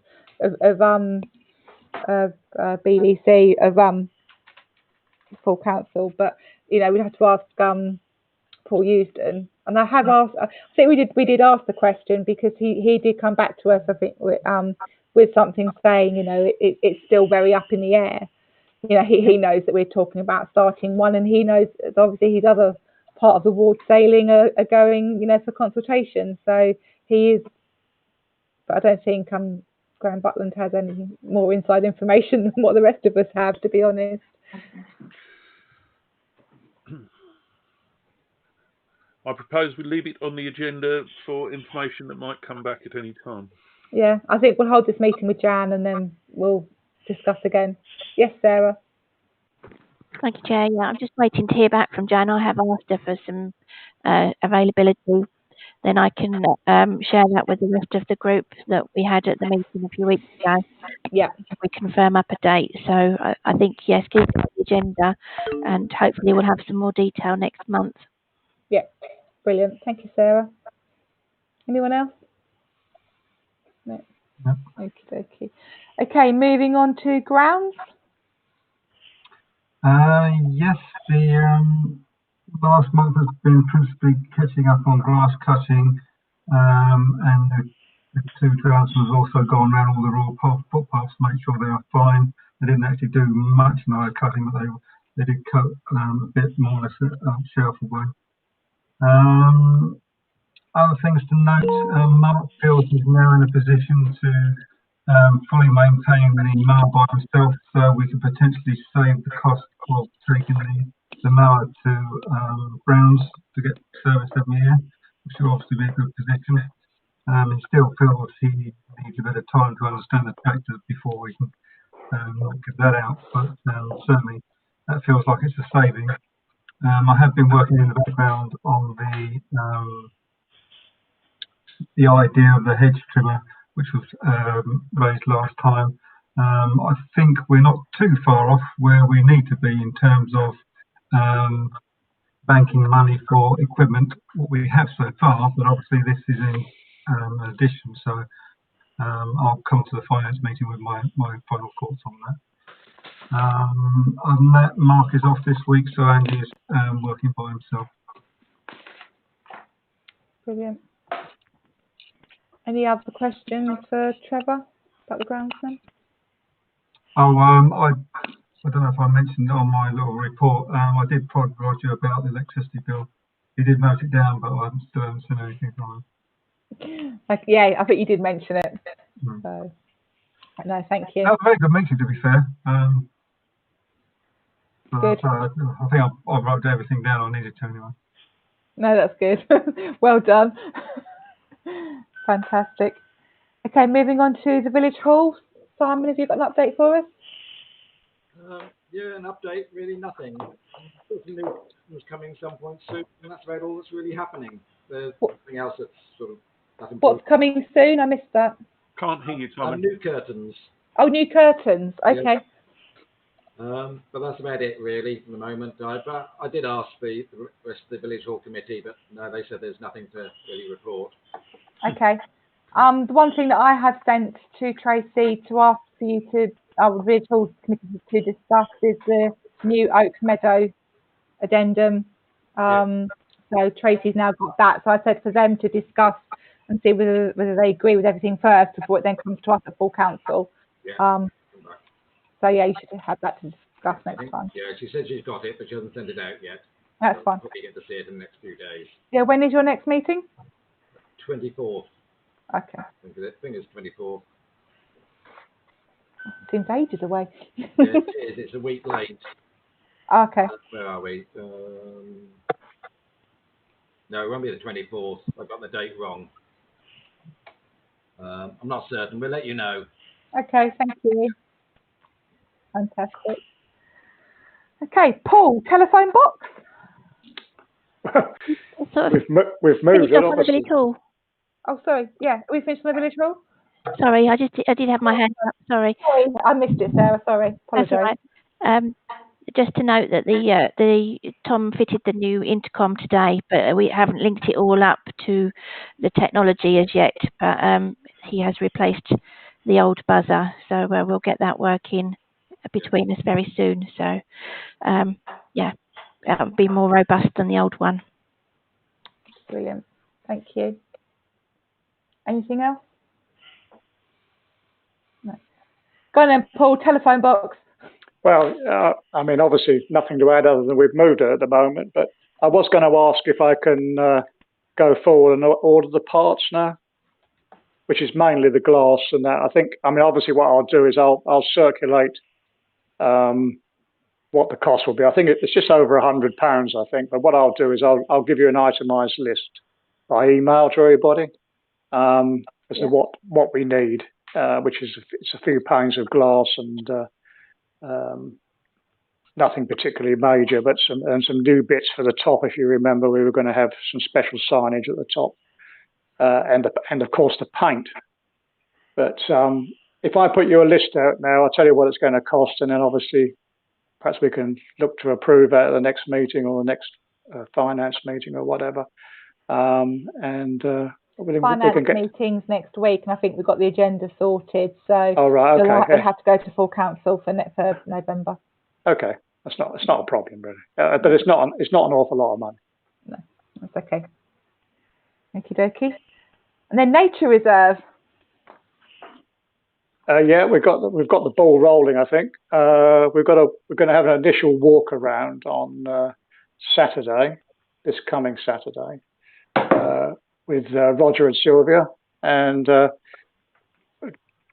BBC of full council, but you know we'd have to ask Paul Euston, and I have asked. I think we did ask the question because he did come back to us, I think, with something saying, you know, it's still very up in the air. You know, he knows that we're talking about starting one, and he knows obviously his other part of the ward sailing are going, you know, for consultation. So he is, but I don't think Graham Butland has any more inside information than what the rest of us have, to be honest. I propose we leave it on the agenda for information that might come back at any time. Yeah, I think we'll hold this meeting with Jan and then we'll discuss again. Yes, Sarah. Thank you, Chair. Yeah, I'm just waiting to hear back from Jan. I have asked her for some availability. Then I can share that with the rest of the group that we had at the meeting a few weeks ago. Yeah. We confirm up a date. So I think, yes, keep it on the agenda and hopefully we'll have some more detail next month. Yeah, brilliant. Thank you, Sarah. Anyone else? No. Okay. Okay, moving on to grounds. Yes, the last month has been principally catching up on grass cutting, and the two groundsmen have also gone around all the rural footpaths to make sure they are fine. They didn't actually do much nail cutting, but they did cut a bit more or less shelf away. Other things to note, Mark Fields is now in a position to fully maintain the mower by himself, so we can potentially save the cost of taking the mower to Browns to get serviced every year, which will obviously be a good position. He still feels he needs a bit of time to understand the tractors before we can give that out, but certainly that feels like it's a saving. I have been working in the background on the idea of the hedge trimmer, which was raised last time. I think we're not too far off where we need to be in terms of banking money for equipment, what we have so far, but obviously this is in addition, so I'll come to the finance meeting with my final thoughts on that. Other than that, Mark is off this week, so Andy is working by himself. Brilliant. Any other questions for Trevor about the groundsman? Oh, I don't know if I mentioned on my little report, I did prod Roger about the electricity bill. He did note it down, but I still haven't seen anything from him. Yeah, I think you did mention it. So, no, thank you. That was a very good meeting, to be fair. Good. I think I wrote everything down I needed to anyway. No, that's good. Well done. Fantastic. Okay, moving on to the village hall. Simon, have you got an update for us? Yeah, an update, really nothing. Something new was coming some point soon, and that's about all that's really happening. There's nothing else that's sort of nothing. What's coming soon? I missed that. Can't hear you, Simon. New curtains. Oh, new curtains. Okay. Yeah. But that's about it, really, for the moment. But I did ask the rest of the village hall committee, but no, they said there's nothing to really report. Okay. The one thing that I have sent to Tracy to ask for you to, the village hall committee to discuss is the new Oak Meadow addendum. So Tracy's now got that. So I said for them to discuss and see whether they agree with everything first before it then comes to us at full council. Yeah. So yeah, you should have that to discuss next time. Yeah, she said she's got it, but she hasn't sent it out yet. That's fine. We'll probably get to see it in the next few days. Yeah, when is your next meeting? 24th. Okay. I think it's 24th. Seems ages away. Yeah, it is. It's a week late. Okay. Where are we? No, it won't be the 24th. I've got the date wrong. I'm not certain. We'll let you know. Okay, thank you. Fantastic. Okay, Paul, telephone box. we've moved it, obviously. Oh, sorry. Yeah, we finished the village hall. Sorry, I did have my hand up. Sorry, I missed it, Sarah. Sorry, apologise. That's all right. Just to note that the Tom fitted the new intercom today, but we haven't linked it all up to the technology as yet. But he has replaced the old buzzer, so we'll get that working between us very soon. So yeah, that'll be more robust than the old one. Brilliant. Thank you. Anything else? No. Go on then, Paul, telephone box. Well, I mean, obviously nothing to add other than we've moved it at the moment, but I was going to ask if I can go forward and order the parts now, which is mainly the glass and that. I mean, obviously what I'll do is I'll circulate what the cost will be. I think it's just over £100, I think. But what I'll do is I'll give you an itemised list by email to everybody as to what we need, which is it's a few panes of glass and nothing particularly major, but some new bits for the top. If you remember, we were going to have some special signage at the top, and of course the paint. But if I put you a list out now, I'll tell you what it's going to cost, and then obviously perhaps we can look to approve that at the next meeting or the next finance meeting or whatever. Finance meetings next week, and I think we've got the agenda sorted. So oh, right, okay, we'll have to go to full council for November. Okay, it's not a problem really, but it's not an awful lot of money. No, that's okay. Okie dokie. And then nature reserve. Yeah, we've got the ball rolling. I think we're going to have an initial walk around on Saturday, this coming Saturday, with Roger and Sylvia, and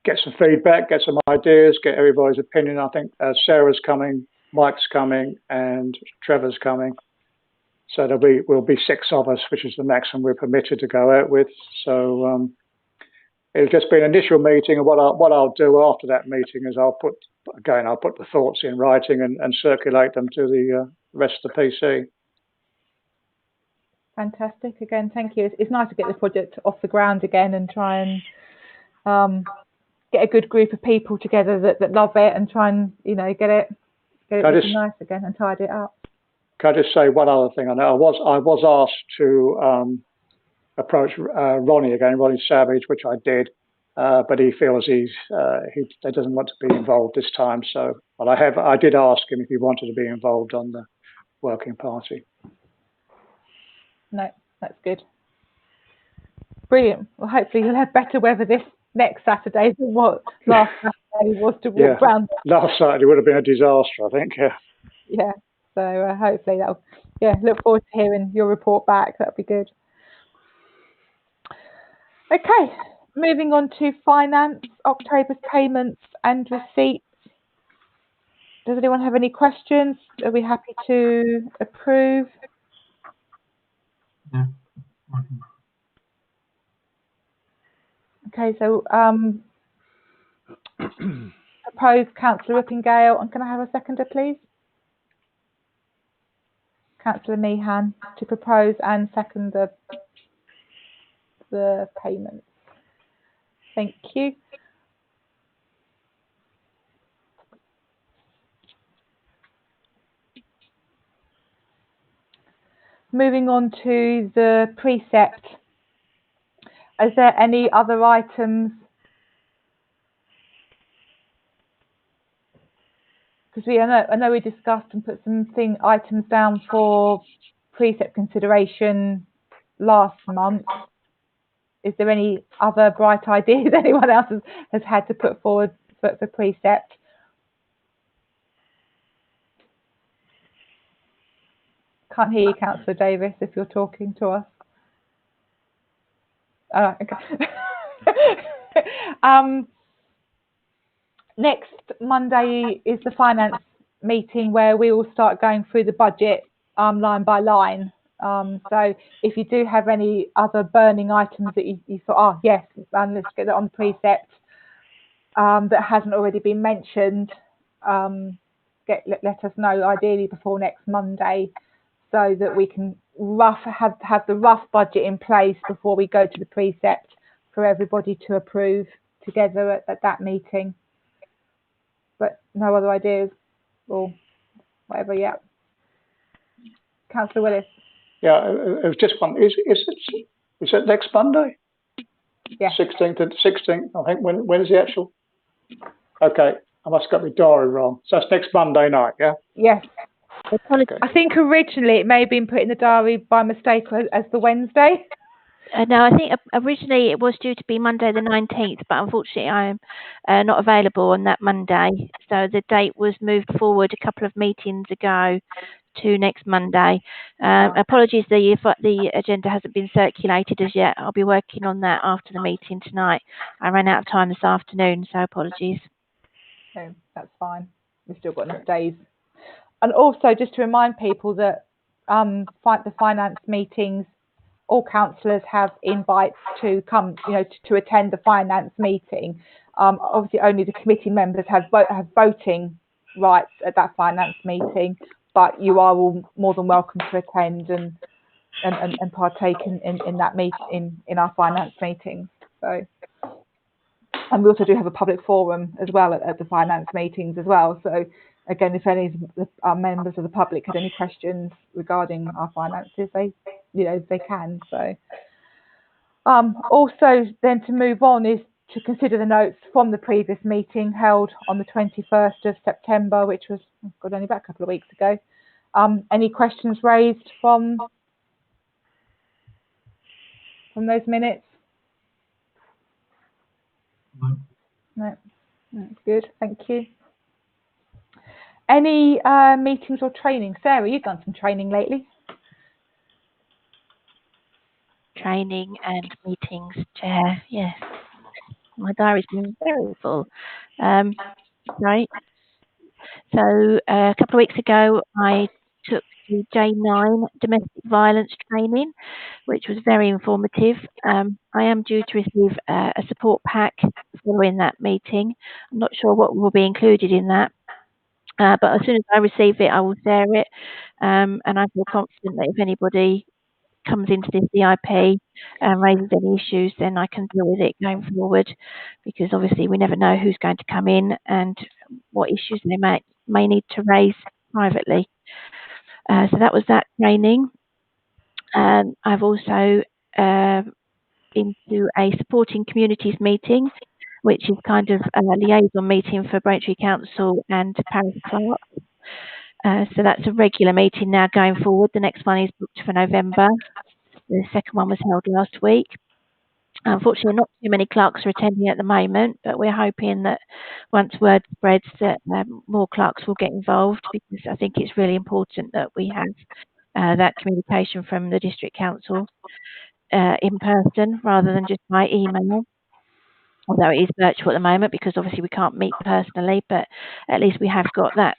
get some feedback, get some ideas, get everybody's opinion. I think Sarah's coming, Mike's coming, and Trevor's coming. So we'll be 6 of us, which is the maximum we're permitted to go out with. So it'll just be an initial meeting, and what I'll do after that meeting is I'll put the thoughts in writing and circulate them to the rest of the PC. Fantastic. Again, thank you. It's nice to get the project off the ground again and try and get a good group of people together that love it and try and get it looking nice again and tidy it up. Can I just say one other thing? I know I was asked to approach Ronnie again, Ronnie Savage, which I did, but he feels he doesn't want to be involved this time. So, well, I did ask him if he wanted to be involved on the working party. No, that's good. Brilliant. Well, hopefully you'll have better weather this next Saturday than what last Saturday was to walk around. Last Saturday would have been a disaster, I think. Yeah. Yeah. So hopefully that'll. Yeah. Look forward to hearing your report back. That'll be good. Okay. Moving on to finance, October's payments and receipts. Does anyone have any questions? Are we happy to approve? Yeah. Okay, so proposed Councillor Rippingale, and can I have a seconder, please? Councillor Meehan to propose and second the payments. Thank you. Moving on to the precept. Is there any other items? Because I know we discussed and put some items down for precept consideration last month. Is there any other bright ideas anyone else has had to put forward for precept? Can't hear you, Councillor Davis, if you're talking to us. Okay. Next Monday is the finance meeting where we will start going through the budget line by line. So if you do have any other burning items that you thought, yes, let's get that on the precept that hasn't already been mentioned, let us know ideally before next Monday, so that we can have the rough budget in place before we go to the precept for everybody to approve together at that meeting. But no other ideas or whatever yet. Councillor Willis. Yeah, it was just one. Is it next Monday? Yeah. 16th. I think. When is the actual? Okay, I must have got my diary wrong. So it's next Monday night, yeah? Yes. Okay. I think originally it may have been put in the diary by mistake as the Wednesday. No, I think originally it was due to be Monday the 19th, but unfortunately I'm not available on that Monday. So the date was moved forward a couple of meetings ago to next Monday. Apologies, the agenda hasn't been circulated as yet. I'll be working on that after the meeting tonight. I ran out of time this afternoon, so apologies. Okay, that's fine. We've still got enough days. And also, just to remind people that the finance meetings, all councillors have invites to come, to attend the finance meeting. Obviously, only the committee members have voting rights at that finance meeting, but you are all more than welcome to attend and partake in that in our finance meetings. So, and we also do have a public forum as well at the finance meetings as well. So again, if any of our members of the public had any questions regarding our finances, they can. So also then to move on is to consider the notes from the previous meeting held on the 21st of September, which was only about a couple of weeks ago. Any questions raised from those minutes? No, that's good. Thank you. Any meetings or training? Sarah, you've done some training lately. Training and meetings, Chair. Yes, my diary's been very full. Right. So a couple of weeks ago, I took the J9 domestic violence training, which was very informative. I am due to receive a support pack following that meeting. I'm not sure what will be included in that, but as soon as I receive it, I will share it. And I feel confident that if anybody comes into this DIP and raises any issues, then I can deal with it going forward, because obviously we never know who's going to come in and what issues they may need to raise privately. So that was that training. I've also been to a supporting communities meeting, which is kind of a liaison meeting for Braintree Council and Parish Clerk. So that's a regular meeting now going forward. The next one is booked for November. The second one was held last week. Unfortunately, not too many clerks are attending at the moment, but we're hoping that once word spreads that more clerks will get involved, because I think it's really important that we have that communication from the district council in person rather than just by email. Although it is virtual at the moment, because obviously we can't meet personally, but at least we have got that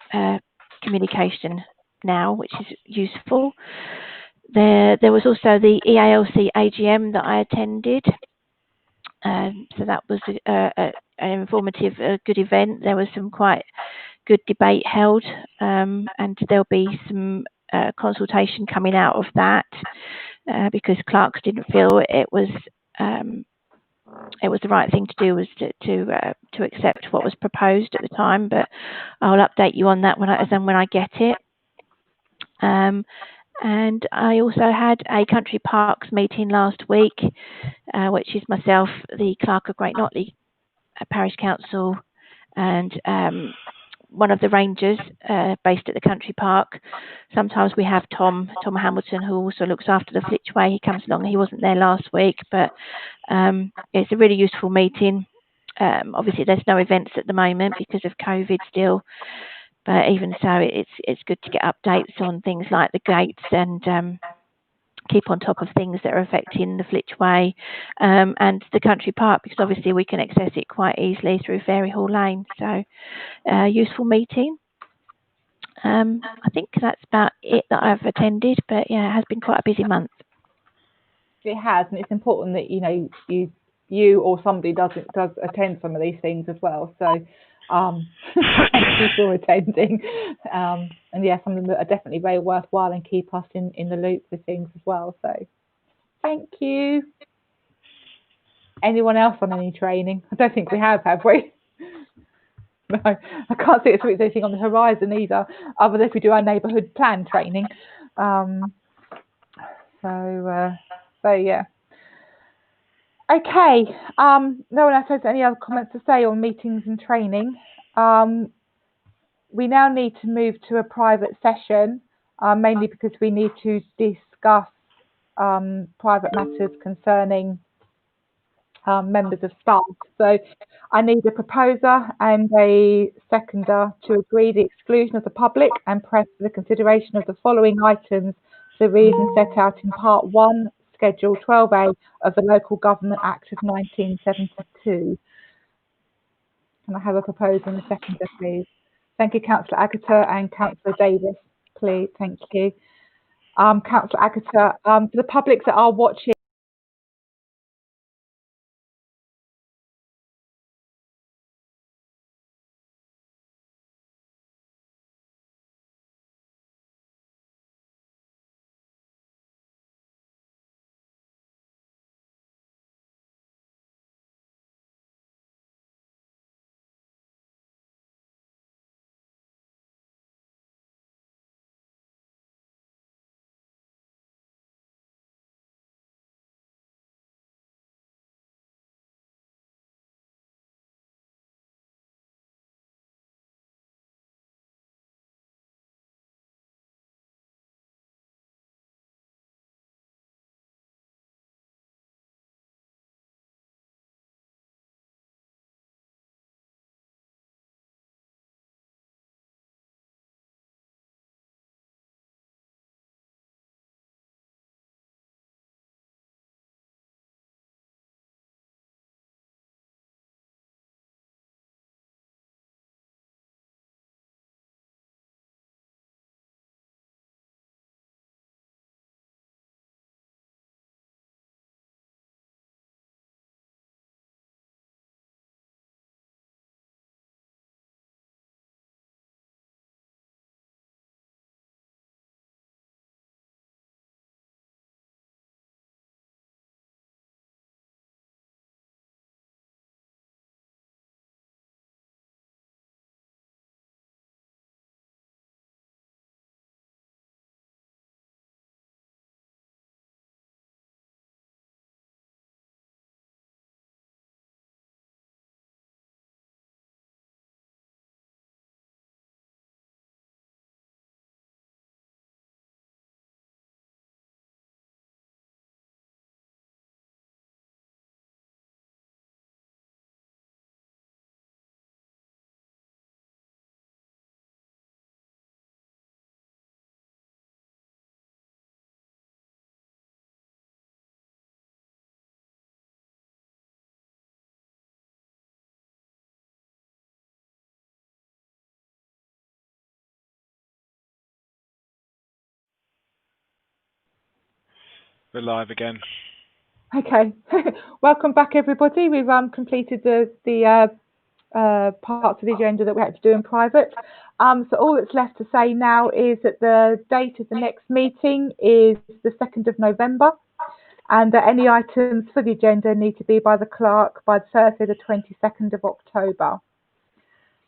communication now, which is useful. There was also the EALC AGM that I attended. So that was an informative, good event. There was some quite good debate held, and there'll be some consultation coming out of that, because clerks didn't feel it was the right thing to do, was to accept what was proposed at the time. But I'll update you on that when I get it. And I also had a country parks meeting last week, which is myself, the clerk of Great Notley Parish Council, and one of the rangers based at the country park. Sometimes we have Tom Hamilton, who also looks after the Flitchway. He comes along. He wasn't there last week, but it's a really useful meeting. Obviously, there's no events at the moment because of COVID still. But even so, it's good to get updates on things like the gates and keep on top of things that are affecting the Flitchway and the country park, because obviously we can access it quite easily through Fairy Hall Lane. So useful meeting. I think that's about it that I've attended, but yeah, it has been quite a busy month. It has, and it's important that you or somebody does attend some of these things as well. So thank you for attending. And yeah, some of them are definitely very worthwhile and keep us in the loop with things as well. So thank you. Anyone else on any training? I don't think we have we? No, I can't see there's anything on the horizon either, other than if we do our neighbourhood plan training. So yeah. Okay, no one else has any other comments to say on meetings and training. We now need to move to a private session, mainly because we need to discuss private matters concerning members of staff. So I need a proposer and a seconder to agree the exclusion of the public and press for the consideration of the following items for the reasons set out in Part 1, Schedule 12A of the Local Government Act of 1972. Can I have a proposer and a seconder, please? Thank you, Councillor Agutter and Councillor Davis, please. Thank you. Councillor Agutter, for the public that are watching, We're live again. okay. Welcome back, everybody. We've completed the parts of the agenda that we had to do in private. So all that's left to say now is that the date of the next meeting is the 2nd of November, and that any items for the agenda need to be by the clerk by Thursday, the 22nd of October.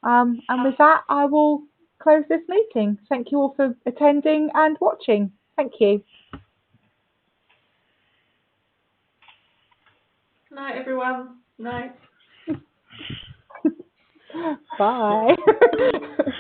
And with that, I will close this meeting. Thank you all for attending and watching. Thank you. Good night, everyone. Night. Bye.